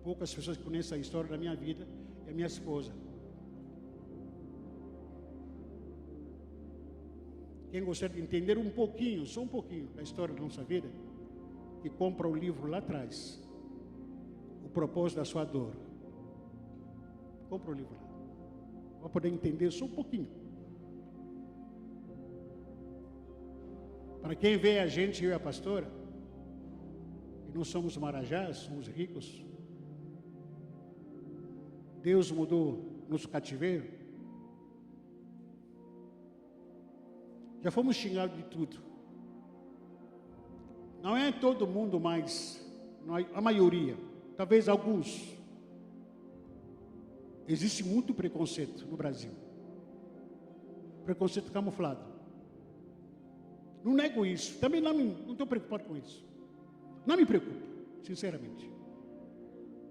Poucas pessoas conhecem a história da minha vida é a minha esposa. Quem gostaria de entender um pouquinho, só um pouquinho, da história da nossa vida, que compra o livro lá atrás, O Propósito da Sua Dor. Compra o livro lá. Para poder entender só um pouquinho. Para quem vê a gente, eu e a pastora, e não somos marajás, somos ricos. Deus mudou nosso cativeiro. Já fomos xingados de tudo. Não é todo mundo, mas a maioria, talvez alguns. Existe muito preconceito no Brasil. Preconceito camuflado. Não nego isso. Também não estou preocupado com isso. Não me preocupo, sinceramente.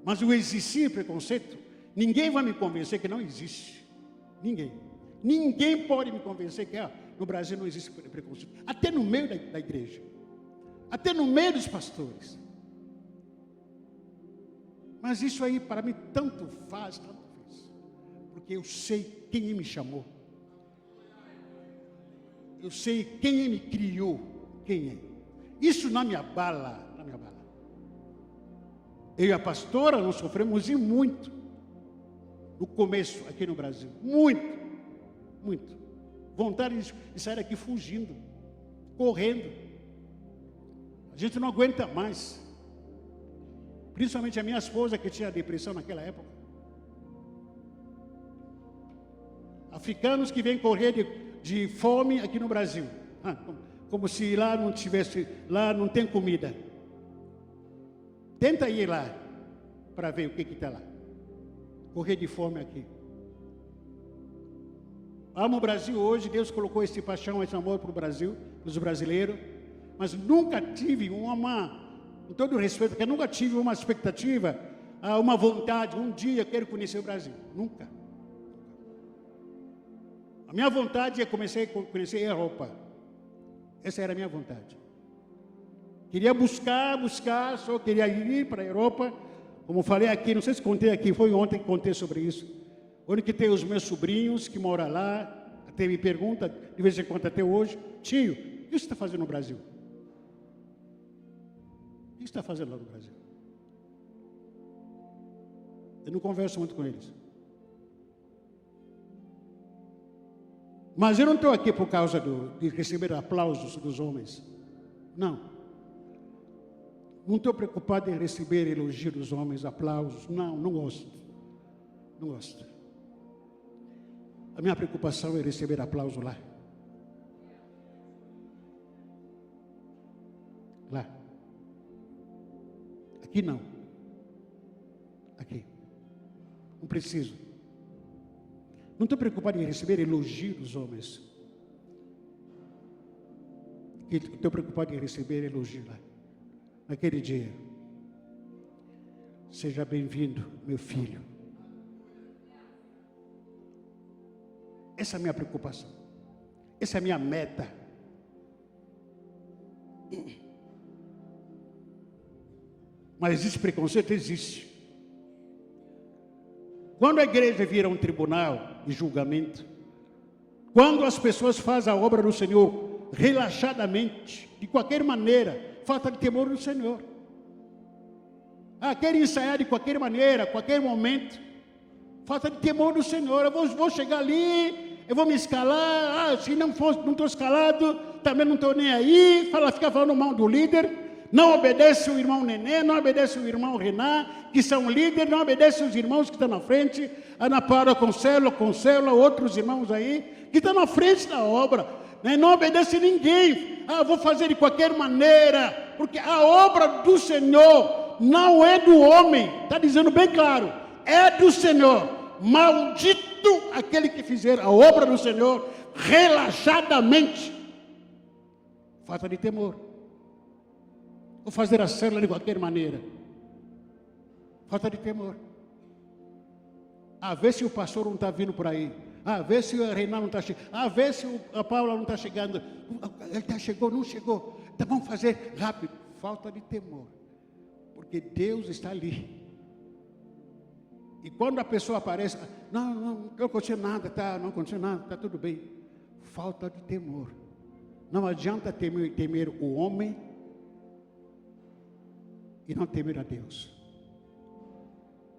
Mas o existir preconceito, ninguém vai me convencer que não existe. Ninguém. Ninguém pode me convencer que no Brasil não existe preconceito. Até no meio da igreja. até no meio dos pastores. Mas isso aí para mim tanto faz, porque eu sei quem me chamou. Eu sei quem me criou, quem é. Isso não me abala, não me abala. Eu e a pastora, nós sofremos e muito, no começo, aqui no Brasil. Muito, muito. Vontade de sair daqui fugindo, correndo. A gente não aguenta mais. Principalmente a minha esposa, que tinha depressão naquela época. Africanos que vêm correr de fome aqui no Brasil. Como se lá não tivesse, lá não tem comida. Tenta ir lá, para ver o que está lá. Correr de fome aqui. Amo o Brasil hoje, Deus colocou esse paixão, esse amor para o Brasil, para os brasileiros. Mas nunca tive com todo respeito, eu nunca tive uma expectativa, uma vontade, um dia eu quero conhecer o Brasil. Nunca. A minha vontade é conhecer a Europa. Essa era a minha vontade. Queria buscar, só queria ir para a Europa. Como falei aqui, não sei se contei aqui, foi ontem que contei sobre isso. Onde que tem os meus sobrinhos que moram lá, até me pergunta, de vez em quando até hoje, tio, o que você está fazendo no Brasil? O que você está fazendo lá no Brasil? Eu não converso muito com eles. Mas eu não estou aqui por causa de receber aplausos dos homens. Não. Não estou preocupado em receber elogios dos homens, aplausos. Não, não gosto. Não gosto. A minha preocupação é receber aplauso lá. Lá. Aqui não. Aqui. Não preciso. Não estou preocupado em receber elogios dos homens. Estou preocupado em receber elogios lá. Naquele dia. Seja bem-vindo, meu filho. Essa é a minha preocupação. Essa é a minha meta. Mas existe preconceito? Existe. Quando a igreja vira um tribunal de julgamento, quando as pessoas fazem a obra do Senhor relaxadamente, de qualquer maneira, falta de temor do Senhor. Querem ensaiar de qualquer maneira, qualquer momento, falta de temor do Senhor. Eu vou chegar ali, eu vou me escalar, se não estou escalado, também não estou nem aí, fica falando mal do líder. Não obedece o irmão Nenê, não obedece o irmão Renan, que são líderes, não obedece os irmãos que estão na frente, Ana Paula, Concela, outros irmãos aí, que estão na frente da obra, né? Não obedece ninguém. Vou fazer de qualquer maneira, porque a obra do Senhor não é do homem, está dizendo bem claro, é do Senhor. Maldito aquele que fizer a obra do Senhor relaxadamente. Falta de temor. Vou fazer a célula de qualquer maneira. Falta de temor. Vê se o pastor não está vindo por aí. Vê se o Renan não está chegando. Vê se a Paula não está chegando. Ele chegou, não chegou. Então vamos fazer rápido. Falta de temor. Porque Deus está ali. E quando a pessoa aparece, não aconteceu nada, não aconteceu nada, está tudo bem. Falta de temor. Não adianta temer o homem e não temer a Deus.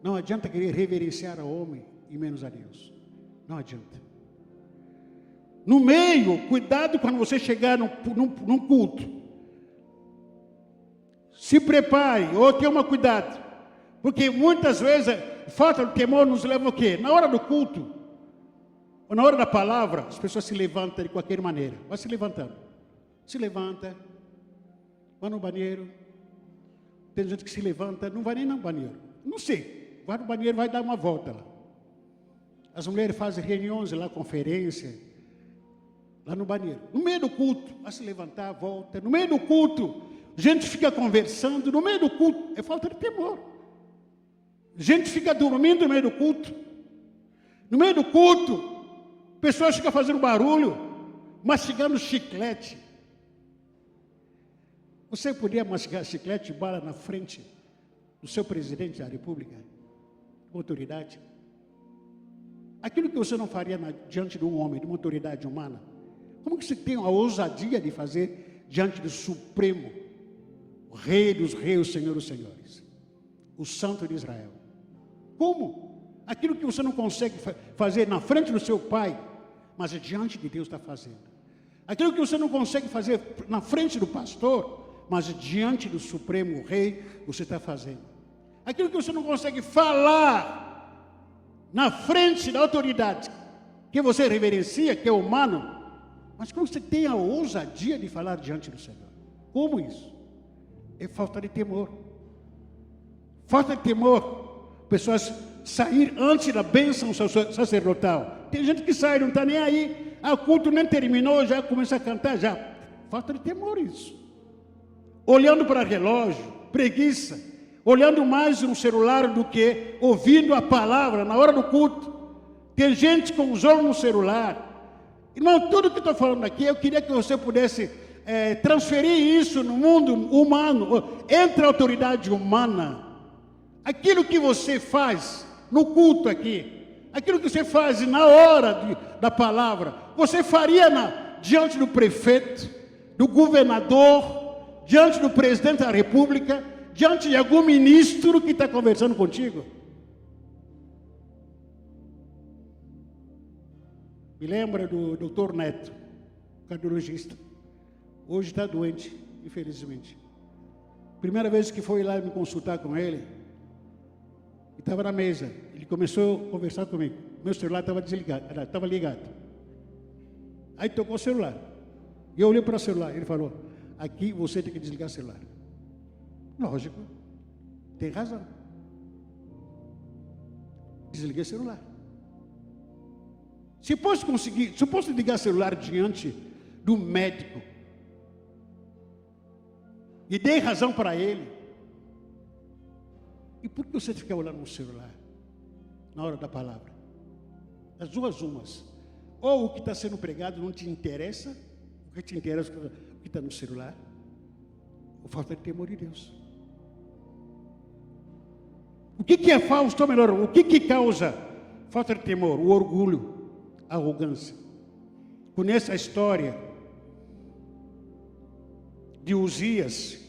Não adianta querer reverenciar ao homem e menos a Deus. Não adianta. No meio, cuidado quando você chegar num culto. Se prepare, ou tenha cuidado. Porque muitas vezes, falta de temor nos leva o quê? Na hora do culto, ou na hora da palavra, as pessoas se levantam de qualquer maneira. Vai se levantando. Se levanta, vai no banheiro. Tem gente que se levanta, não vai nem no banheiro. Não sei, vai no banheiro, vai dar uma volta lá. As mulheres fazem reuniões lá, conferência, lá no banheiro. No meio do culto, vai se levantar, volta. No meio do culto, gente fica conversando. No meio do culto, é falta de temor. Gente fica dormindo no meio do culto. No meio do culto, pessoas ficam fazendo barulho, mastigando chiclete. Você podia mastigar chiclete e bala na frente do seu presidente da República, autoridade? Aquilo que você não faria diante de um homem, de uma autoridade humana, como que você tem a ousadia de fazer diante do Supremo, o Rei dos Reis, o Senhor dos Senhores, o Santo de Israel? Como? Aquilo que você não consegue fazer na frente do seu pai, mas diante de Deus está fazendo. Aquilo que você não consegue fazer na frente do pastor, mas diante do Supremo Rei, você está fazendo. Aquilo que você não consegue falar na frente da autoridade, que você reverencia, que é humano, mas como você tem a ousadia de falar diante do Senhor? Como isso? É falta de temor. Falta de temor. Pessoas sair antes da bênção sacerdotal. Tem gente que sai, não está nem aí. O culto nem terminou, já começa a cantar, já. Falta de temor isso. Olhando para o relógio, preguiça. Olhando mais no celular do que ouvindo a palavra na hora do culto. Tem gente com os olhos no celular. Irmão, tudo que estou falando aqui, eu queria que você pudesse transferir isso no mundo humano, entre a autoridade humana. Aquilo que você faz no culto aqui, aquilo que você faz na hora da palavra, você faria diante do prefeito, do governador, diante do presidente da República, diante de algum ministro que está conversando contigo? Me lembra do doutor Neto, cardiologista. Hoje está doente, infelizmente. Primeira vez que foi lá me consultar com ele, estava na mesa. Ele começou a conversar comigo. Meu celular estava desligado, estava ligado. Aí tocou o celular. E eu olhei para o celular. Ele falou: aqui você tem que desligar o celular. Lógico, tem razão. Desliguei o celular. Se eu posso ligar o celular diante do médico e dei razão para ele, e por que você fica olhando no celular na hora da palavra? As duas umas. Ou o que está sendo pregado não te interessa, o que te interessa é o que está no celular, ou falta de temor de Deus. O que é falso, ou melhor, o que causa falta de temor? O orgulho, a arrogância. Conhece a história de Uzias,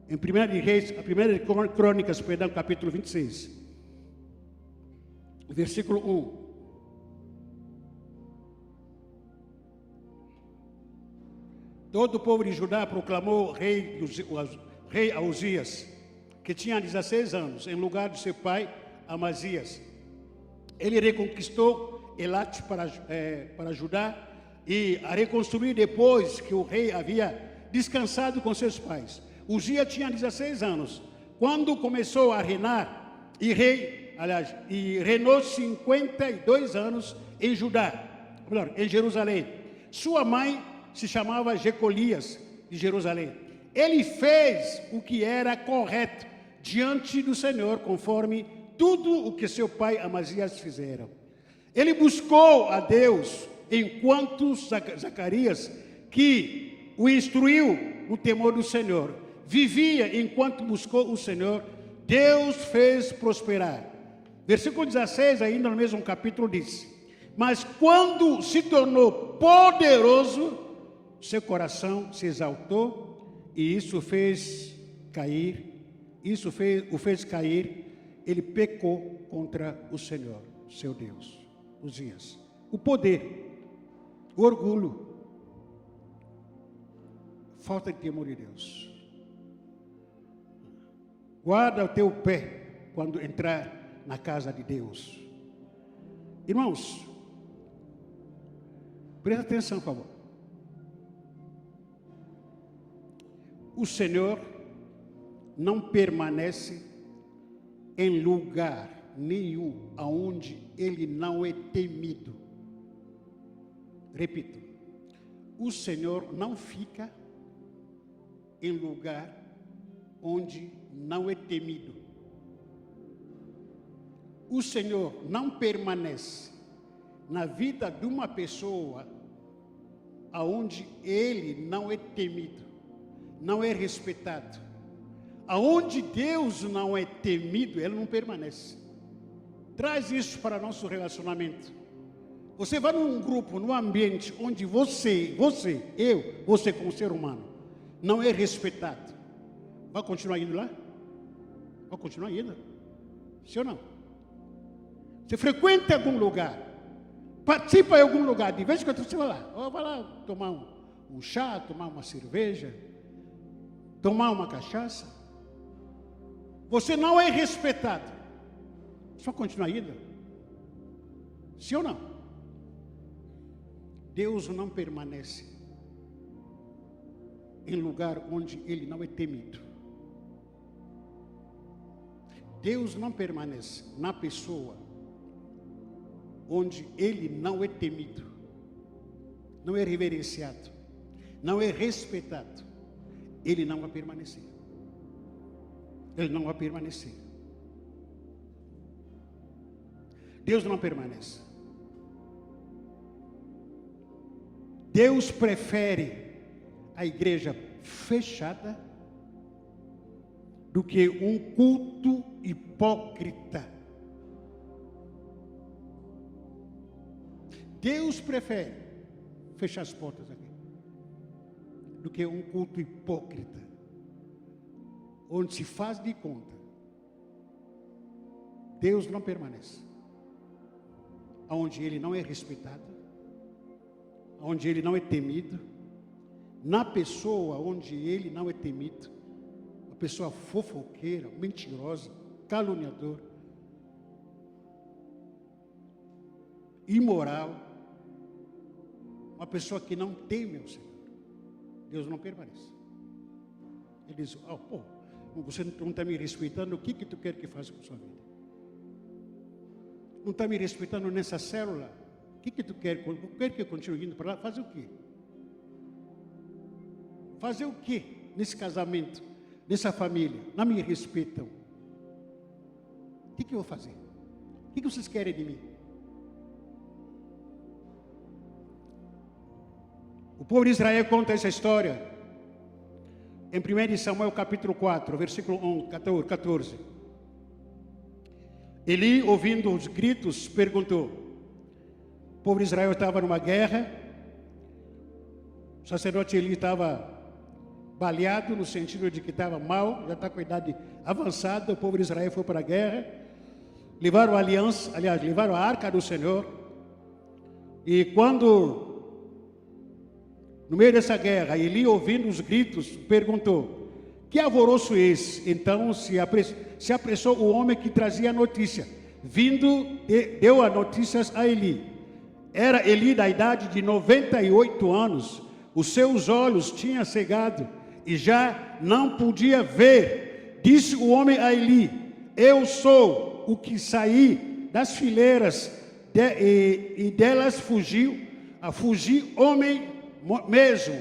em 1 Crônicas, capítulo 26, versículo 1. Todo o povo de Judá proclamou rei a Uzias, que tinha 16 anos, em lugar de seu pai, Amazias. Ele reconquistou Elate para Judá e a reconstruiu depois que o rei havia descansado com seus pais. Uzias tinha 16 anos, quando começou a reinar, e reinou 52 anos em Judá, em Jerusalém. Sua mãe se chamava Jecolias, de Jerusalém. Ele fez o que era correto diante do Senhor, conforme tudo o que seu pai Amazias fizeram. Ele buscou a Deus, enquanto Zacarias, que o instruiu no temor do Senhor, vivia enquanto buscou o Senhor. Deus fez prosperar. Versículo 16, ainda no mesmo capítulo, diz: mas quando se tornou poderoso, seu coração se exaltou, e isso o fez cair, ele pecou contra o Senhor, seu Deus. Uzias. O poder, o orgulho, falta de temor de Deus. Guarda o teu pé quando entrar na casa de Deus. Irmãos, presta atenção, por favor. O Senhor não permanece em lugar nenhum aonde Ele não é temido. Repito, o Senhor não fica em lugar onde não é temido. O Senhor não permanece na vida de uma pessoa aonde Ele não é temido. não é respeitado, aonde Deus não é temido, Ele não permanece. Traz isso para nosso relacionamento. Você vai num grupo, num ambiente onde você como ser humano, não é respeitado. Vai continuar indo lá? Vai continuar indo? Sim ou não? Você frequenta algum lugar, participa em algum lugar, de vez em quando você vai lá. Ou vai lá tomar um chá, tomar uma cerveja, tomar uma cachaça. Você não é respeitado. Só continua indo? Sim ou não? Deus não permanece em lugar onde Ele não é temido. Deus não permanece na pessoa onde Ele não é temido, não é reverenciado, não é respeitado. Ele não vai permanecer. Ele não vai permanecer. Deus não permanece. Deus prefere a igreja fechada do que um culto hipócrita. Deus prefere fechar as portas aqui do que um culto hipócrita, onde se faz de conta. Deus não permanece onde Ele não é respeitado, onde Ele não é temido, na pessoa onde Ele não é temido, uma pessoa fofoqueira, mentirosa, caluniador, imoral, uma pessoa que não teme ao Senhor. Deus não permanece. Ele diz: você não está me respeitando, o que tu quer que faça com a sua vida? Não está me respeitando nessa célula, o que tu quer? Quer que eu continue indo para lá? Fazer o quê? Fazer o quê nesse casamento, nessa família? Não me respeitam. O que eu vou fazer? O que vocês querem de mim? O povo de Israel conta essa história em 1 Samuel capítulo 4, versículo 14. Eli, ouvindo os gritos, perguntou. O povo de Israel estava numa guerra. O sacerdote Eli estava baleado, no sentido de que estava mal, já está com a idade avançada. O povo de Israel foi para a guerra. Levaram a aliança, levaram a arca do Senhor. E quando, no meio dessa guerra, Eli, ouvindo os gritos, perguntou: que alvoroço é esse? Então se apressou o homem que trazia a notícia. Vindo, deu as notícias a Eli. Era Eli da idade de 98 anos. Os seus olhos tinham cegado e já não podia ver. Disse o homem a Eli: eu sou o que saí das fileiras e delas fugiu homem mesmo.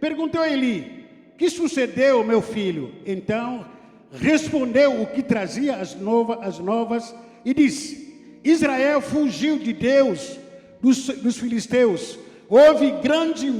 Perguntou a Eli: que sucedeu, meu filho? Então respondeu o que trazia as novas e disse: Israel fugiu de Deus dos filisteus. Houve grande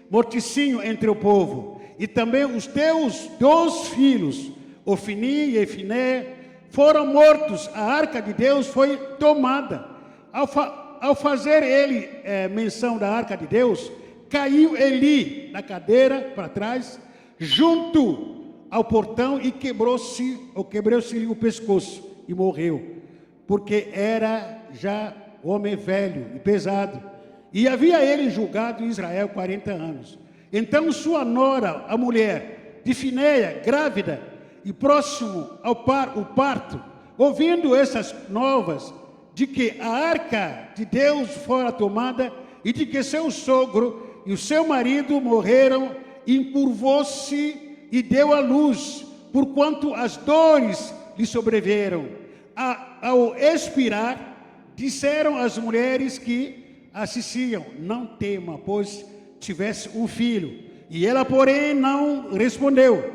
morticínio entre o povo. E também os teus 2 filhos, Ofni e Efiné, foram mortos. A arca de Deus foi tomada. Ao fazer ele menção da arca de Deus, caiu Eli da cadeira para trás, junto ao portão, e quebrou-se o pescoço e morreu, porque era já homem velho e pesado, e havia ele julgado Israel 40 anos. Então sua nora, a mulher de Finéia, grávida e próximo ao parto, ouvindo essas novas de que a arca de Deus fora tomada e de que seu sogro e o seu marido morreram, encurvou-se e deu à luz, porquanto as dores lhe sobreveram. Ao expirar, disseram as mulheres que assistiam: não tema, pois tivesse um filho. E ela, porém, não respondeu,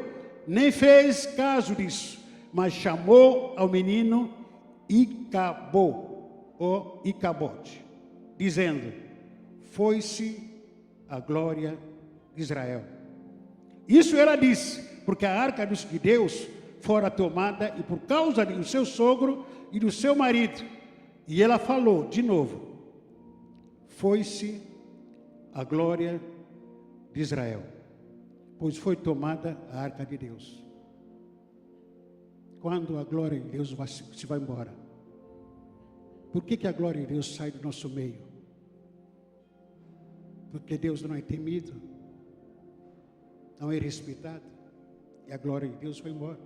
nem fez caso disso, mas chamou ao menino Icabote, dizendo: foi-se a glória de Israel. Isso ela disse, porque a arca de Deus fora tomada e por causa do seu sogro e do seu marido. E ela falou de novo: foi-se a glória de Israel, pois foi tomada a arca de Deus. Quando a glória de Deus se vai embora, por que a glória de Deus sai do nosso meio? Porque Deus não é temido, não é respeitado, e a glória de Deus foi embora.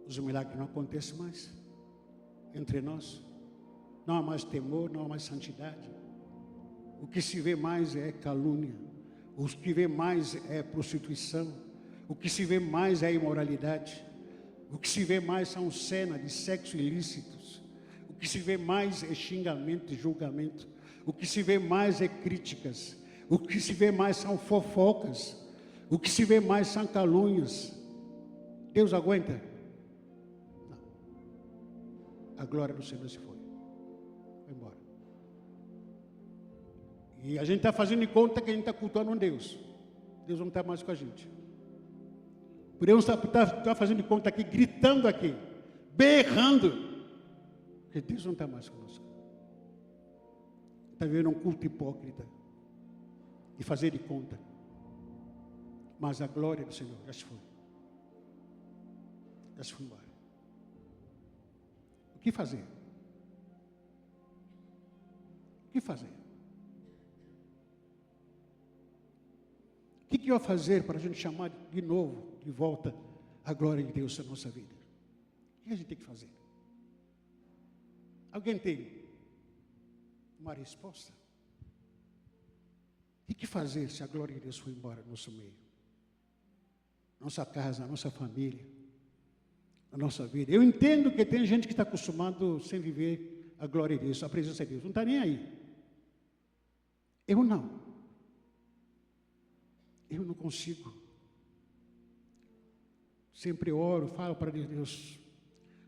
Os milagres não acontecem mais entre nós, não há mais temor, não há mais santidade. O que se vê mais é calúnia, o que vê mais é prostituição, o que se vê mais é imoralidade, o que se vê mais são cenas de sexo ilícitos, o que se vê mais é xingamento e julgamento, o que se vê mais é críticas, o que se vê mais são fofocas, o que se vê mais são calúnias. Deus aguenta? Não. A glória do Senhor se foi embora. E a gente está fazendo de conta que a gente está cultuando um Deus. Deus não está mais com a gente. Podemos estar fazendo de conta aqui, gritando aqui, berrando, que Deus não está mais conosco. Está vendo um culto hipócrita e fazer de conta. Mas a glória do Senhor já se foi. Já se foi embora. O que fazer? O que fazer? O que eu vou fazer para a gente chamar de novo, de volta, a glória de Deus na nossa vida? O que a gente tem que fazer? Alguém tem uma resposta? O que fazer se a glória de Deus foi embora do nosso meio? Nossa casa, nossa família, a nossa vida. Eu entendo que tem gente que está acostumado sem viver a glória de Deus, a presença de Deus. Não está nem aí. Eu não. Eu não consigo. Sempre oro, falo para Deus: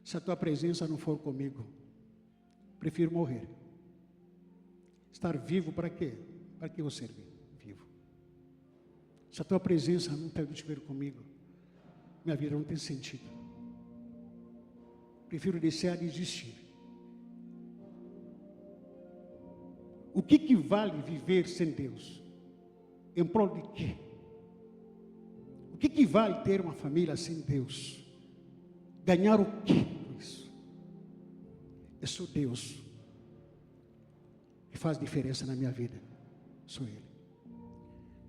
se a tua presença não for comigo, prefiro morrer. Estar vivo para quê? Para que eu servir? Vivo. Se a tua presença não estiver comigo, minha vida não tem sentido. Prefiro deixar de existir. O que vale viver sem Deus? Em prol de quê? O que vale ter uma família sem Deus? Ganhar o quê com isso? É só Deus que faz diferença na minha vida. Sou Ele.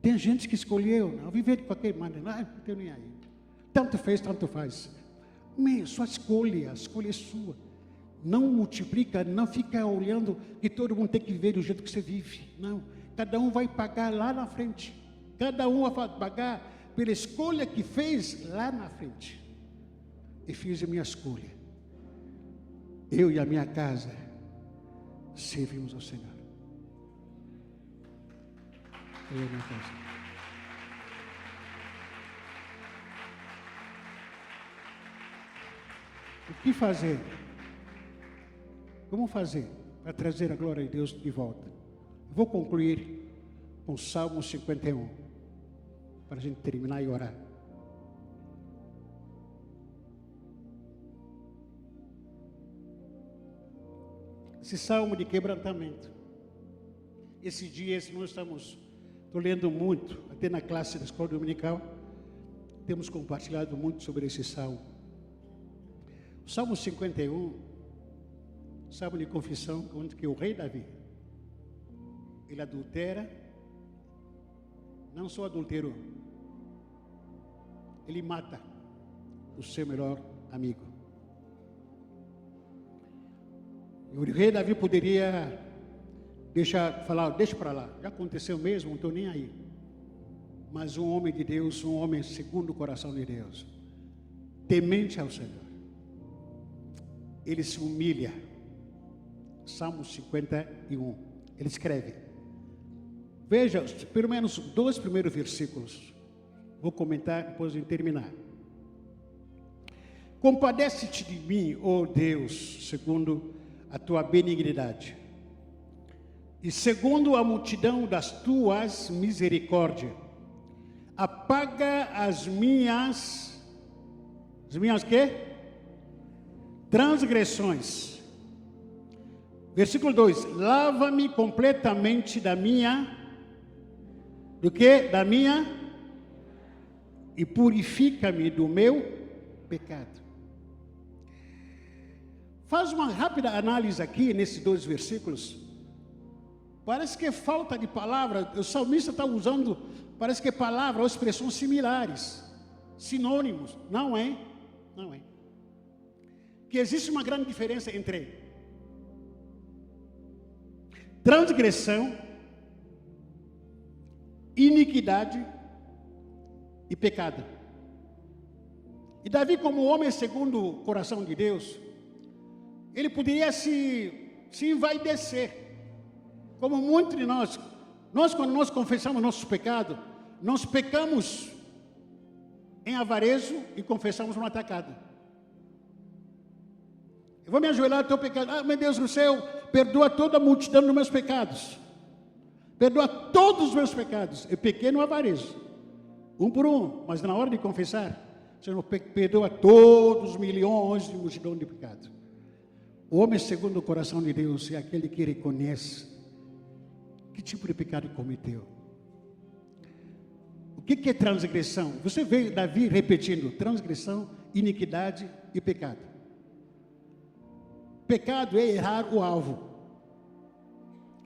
Tem gente que escolheu não viver de qualquer maneira. Não tenho nem aí. Tanto fez, tanto faz. Sua escolha, a escolha é sua. Não multiplica, não fica olhando que todo mundo tem que viver do jeito que você vive. Não. Cada um vai pagar lá na frente. Cada um vai pagar pela escolha que fez lá na frente. E fiz a minha escolha. Eu e a minha casa servimos ao Senhor. Eu e a minha casa. O que fazer? Como fazer para trazer a glória de Deus de volta? Vou concluir com o Salmo 51, para a gente terminar e orar. Esse salmo de quebrantamento. Esses dias nós estou lendo muito, até na classe da escola dominical, temos compartilhado muito sobre esse salmo. O Salmo 51, salmo de confissão, onde que o rei Davi, ele adultera, não só adulterou, ele mata o seu melhor amigo. E o rei Davi poderia deixa para lá, já aconteceu mesmo, não estou nem aí. Mas um homem de Deus, um homem segundo o coração de Deus, temente ao Senhor, ele se humilha. Salmo 51, ele escreve. Veja, pelo menos 2 primeiros versículos. Vou comentar depois de terminar. Compadece-te de mim, ó Deus, segundo a tua benignidade, e segundo a multidão das tuas misericórdias, apaga as minhas quê? Transgressões. Versículo 2, lava-me completamente da minha, do que? Da minha, e purifica-me do meu pecado. Faz uma rápida análise aqui, nesses 2 versículos. Parece que é falta de palavra, o salmista está usando, parece que palavras ou expressões similares, sinônimos, não é? Não é. Que existe uma grande diferença entre transgressão, iniquidade e pecado. E Davi, como homem segundo o coração de Deus, ele poderia se envaidecer, como muitos de nós quando nós confessamos nossos pecados, nós pecamos em avarezo e confessamos no atacado. Eu vou me ajoelhar no teu pecado, meu Deus do céu, perdoa toda a multidão dos meus pecados, perdoa todos os meus pecados. Eu pequei no avarezo, um por um, mas na hora de confessar, Senhor, perdoa todos os milhões de multidão de pecados. O homem segundo o coração de Deus é aquele que reconhece que tipo de pecado cometeu. O que é transgressão? Você vê Davi repetindo transgressão, iniquidade e pecado. Pecado é errar o alvo,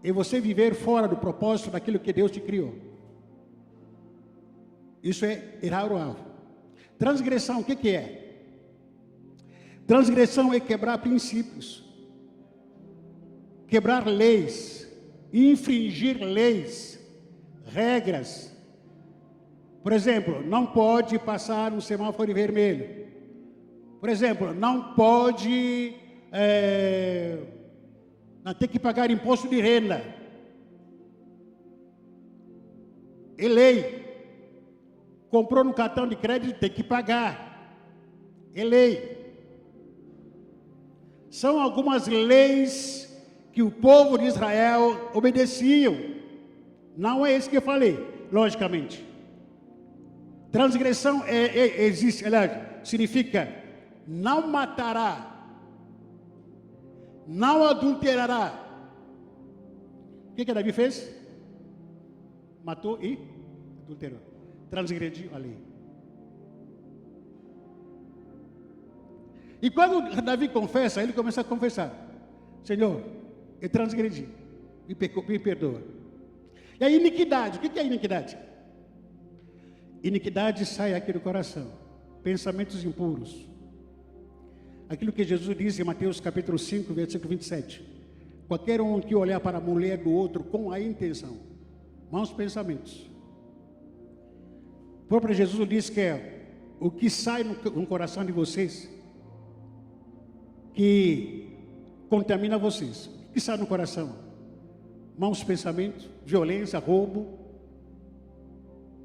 é você viver fora do propósito daquilo que Deus te criou. Isso é errar o alvo. Transgressão, o que é? Transgressão é quebrar princípios, quebrar leis, infringir leis, regras. Por exemplo, não pode passar no semáforo vermelho. Por exemplo, não pode não ter que pagar imposto de renda. É lei. Comprou no cartão de crédito, tem que pagar. É lei. São algumas leis que o povo de Israel obedeciam. Não é isso que eu falei, logicamente. Transgressão existe, aliás, significa não matará, não adulterará. O que Davi fez? Matou e adulterou. Transgrediu a lei. E quando Davi confessa, ele começa a confessar: Senhor, eu transgredi, me perdoa. E a iniquidade, o que é a iniquidade? Iniquidade sai aqui do coração, pensamentos impuros. Aquilo que Jesus diz em Mateus capítulo 5, versículo 27. Qualquer um que olhar para a mulher do outro com a intenção, maus pensamentos. O próprio Jesus diz que é o que sai no coração de vocês, que contamina vocês. O que sai no coração? Maus pensamentos, violência, roubo,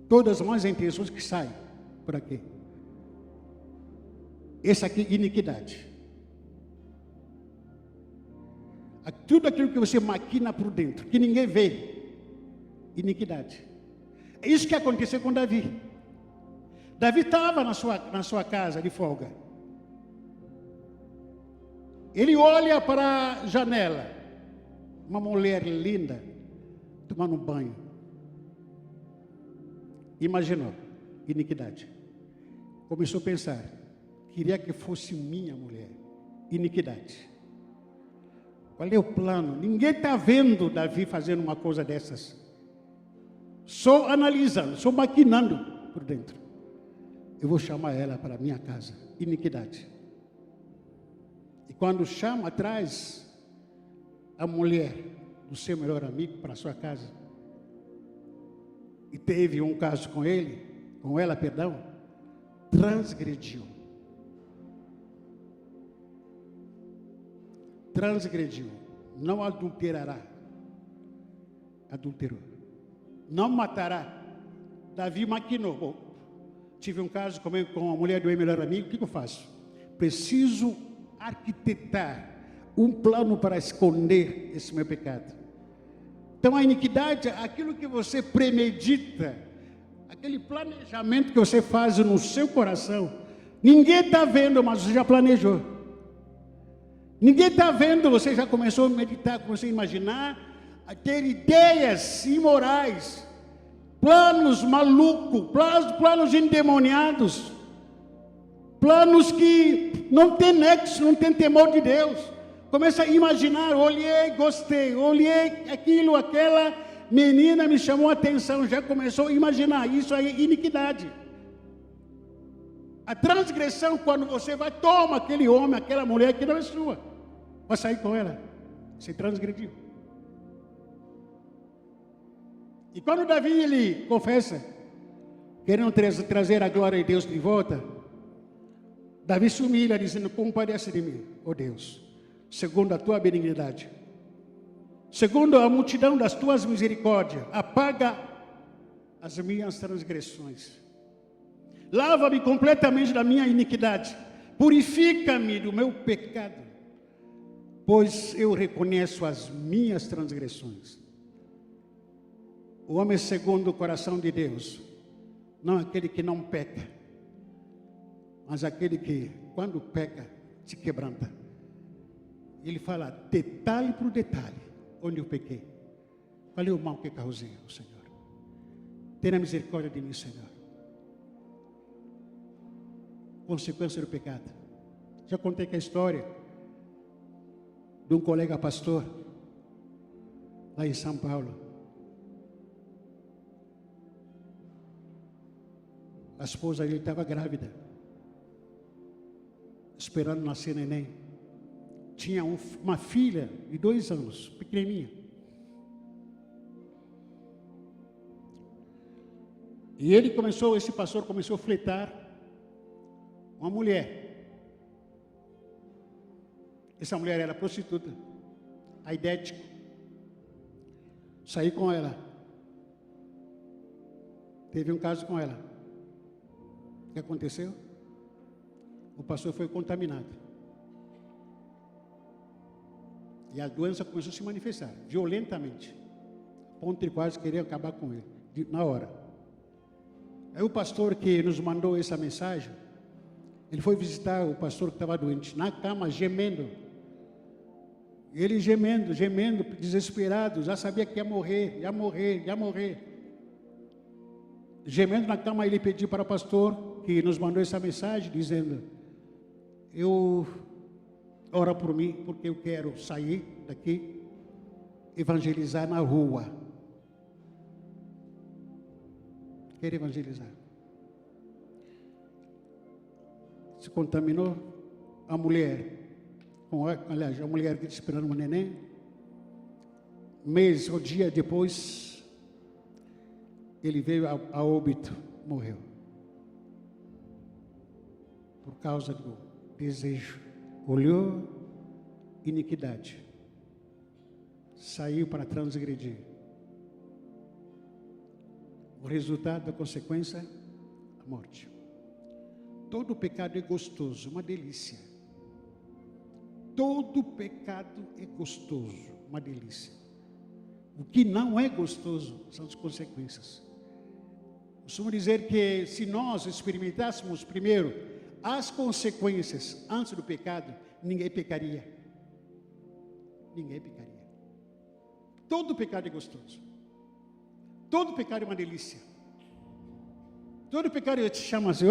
todas as más intenções que saem por aqui. Essa aqui, iniquidade. Tudo aquilo que você maquina por dentro, que ninguém vê, iniquidade. É isso que aconteceu com Davi. Davi estava na sua casa de folga. Ele olha para a janela, uma mulher linda, tomando um banho. Imaginou, iniquidade. Começou a pensar, queria que fosse minha mulher, iniquidade. Qual é o plano? Ninguém está vendo Davi fazendo uma coisa dessas. Só analisando, só maquinando por dentro. Eu vou chamar ela para a minha casa, iniquidade. E quando chama, traz a mulher do seu melhor amigo para a sua casa. E teve um caso com ela, transgrediu. Transgrediu. Não adulterará. Adulterou. Não matará. Davi maquinou. Bom, tive um caso com a mulher do meu melhor amigo, o que eu faço? Preciso arquitetar um plano para esconder esse meu pecado. Então a iniquidade é aquilo que você premedita Aquele planejamento que você faz no seu coração, ninguém está vendo, mas você já planejou. Ninguém está vendo, você já começou a meditar, começou a imaginar, a ter ideias imorais, planos malucos, planos endemoniados, planos que não tem nexo, não tem temor de Deus. Começa a imaginar, olhei, gostei, olhei aquilo, aquela menina me chamou a atenção, já começou a imaginar, isso aí é iniquidade. A transgressão, quando você vai, toma aquele homem, aquela mulher que não é sua, vai sair com ela, você transgrediu. E quando Davi, ele confessa, querendo trazer a glória de Deus de volta, Davi se humilha, dizendo, compadece de mim, ó Deus, segundo a tua benignidade, segundo a multidão das tuas misericórdias, apaga as minhas transgressões, lava-me completamente da minha iniquidade, purifica-me do meu pecado, pois eu reconheço as minhas transgressões. O homem segundo o coração de Deus, não aquele que não peca, mas aquele que, quando peca, se quebranta. Ele fala detalhe por detalhe, onde eu pequei. Qual é o mal que causei, Senhor? Tenha misericórdia de mim, Senhor. Consequência do pecado. Já contei que a história de um colega pastor, lá em São Paulo. A esposa dele estava grávida, esperando nascer neném. Tinha uma filha de 2 anos, pequenininha. E esse pastor começou a fletar uma mulher. Essa mulher era prostituta, aidética. Saí com ela. Teve um caso com ela. O que aconteceu? O pastor foi contaminado. E a doença começou a se manifestar, violentamente. A ponto de quase querer acabar com ele, na hora. Aí o pastor que nos mandou essa mensagem, ele foi visitar o pastor que estava doente, na cama, gemendo. Ele gemendo, desesperado, já sabia que ia morrer. Gemendo na cama, ele pediu para o pastor que nos mandou essa mensagem, dizendo, ora por mim, porque eu quero sair daqui, evangelizar na rua. Quero evangelizar. Se contaminou a mulher, aliás, a mulher que esperando um neném, mês ou dia depois, ele veio a óbito, morreu. Por causa do desejo. Olhou iniquidade. Saiu para transgredir. O resultado da consequência, a morte. Todo pecado é gostoso, uma delícia. Todo pecado é gostoso, uma delícia. O que não é gostoso são as consequências. Costumo dizer que se nós experimentássemos primeiro as consequências antes do pecado, ninguém pecaria. Ninguém pecaria. Todo pecado é gostoso. Todo pecado é uma delícia. Todo pecado te chama assim,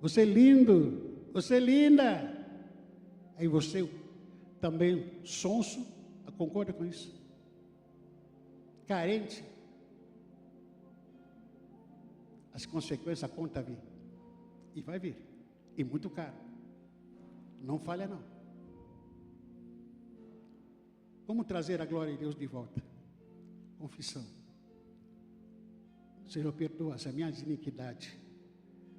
você é lindo, você é linda. Aí você também, sonso, concorda com isso? Carente. As consequências, a conta vir. E vai vir. E muito caro. Não falha não. Como trazer a glória de Deus de volta? Confissão. Senhor, perdoa as minhas iniquidades.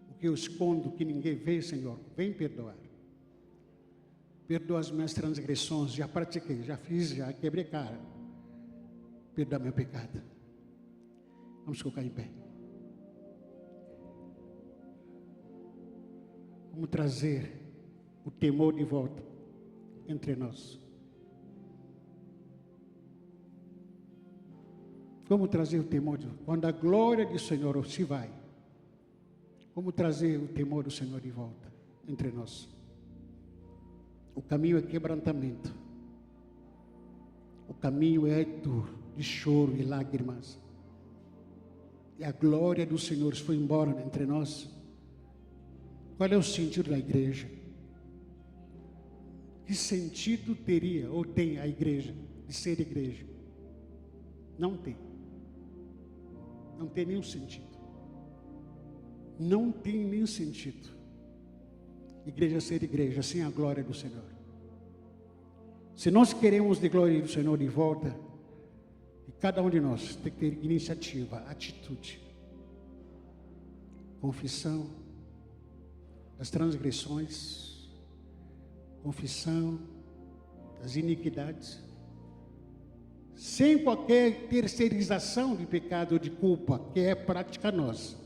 O que eu escondo, que ninguém vê, Senhor, vem perdoar. Perdoa as minhas transgressões, já pratiquei, já fiz, já quebrei cara. Perdoa meu pecado. Vamos colocar em pé. Vamos trazer o temor de volta entre nós. Como trazer o temor de Deus? Quando a glória do Senhor se vai, como trazer o temor do Senhor de volta entre nós? O caminho é quebrantamento. O caminho é dor, de choro e lágrimas. E a glória do Senhor foi embora entre nós. Qual é o sentido da igreja? Que sentido teria ou tem a igreja de ser igreja? Não tem. Não tem nenhum sentido. Não tem nenhum sentido. Igreja ser igreja sem a glória do Senhor. Se nós queremos de glória do Senhor de volta, cada um de nós tem que ter iniciativa, atitude, confissão das transgressões, confissão das iniquidades, sem qualquer terceirização de pecado ou de culpa, que é prática nossa.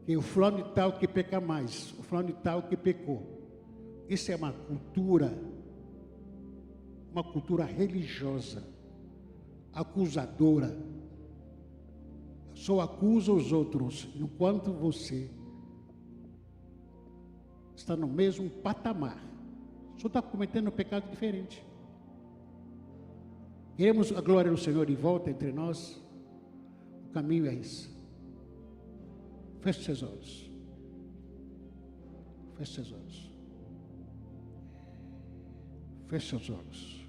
Que o fulano de tal que peca mais, o fulano de tal que pecou. Isso é uma cultura religiosa, acusadora. Só acusa os outros, enquanto você está no mesmo patamar. Só está cometendo um pecado diferente. Queremos a glória do Senhor de volta entre nós? O caminho é esse. Feche seus olhos. Feche seus olhos. Feche seus olhos.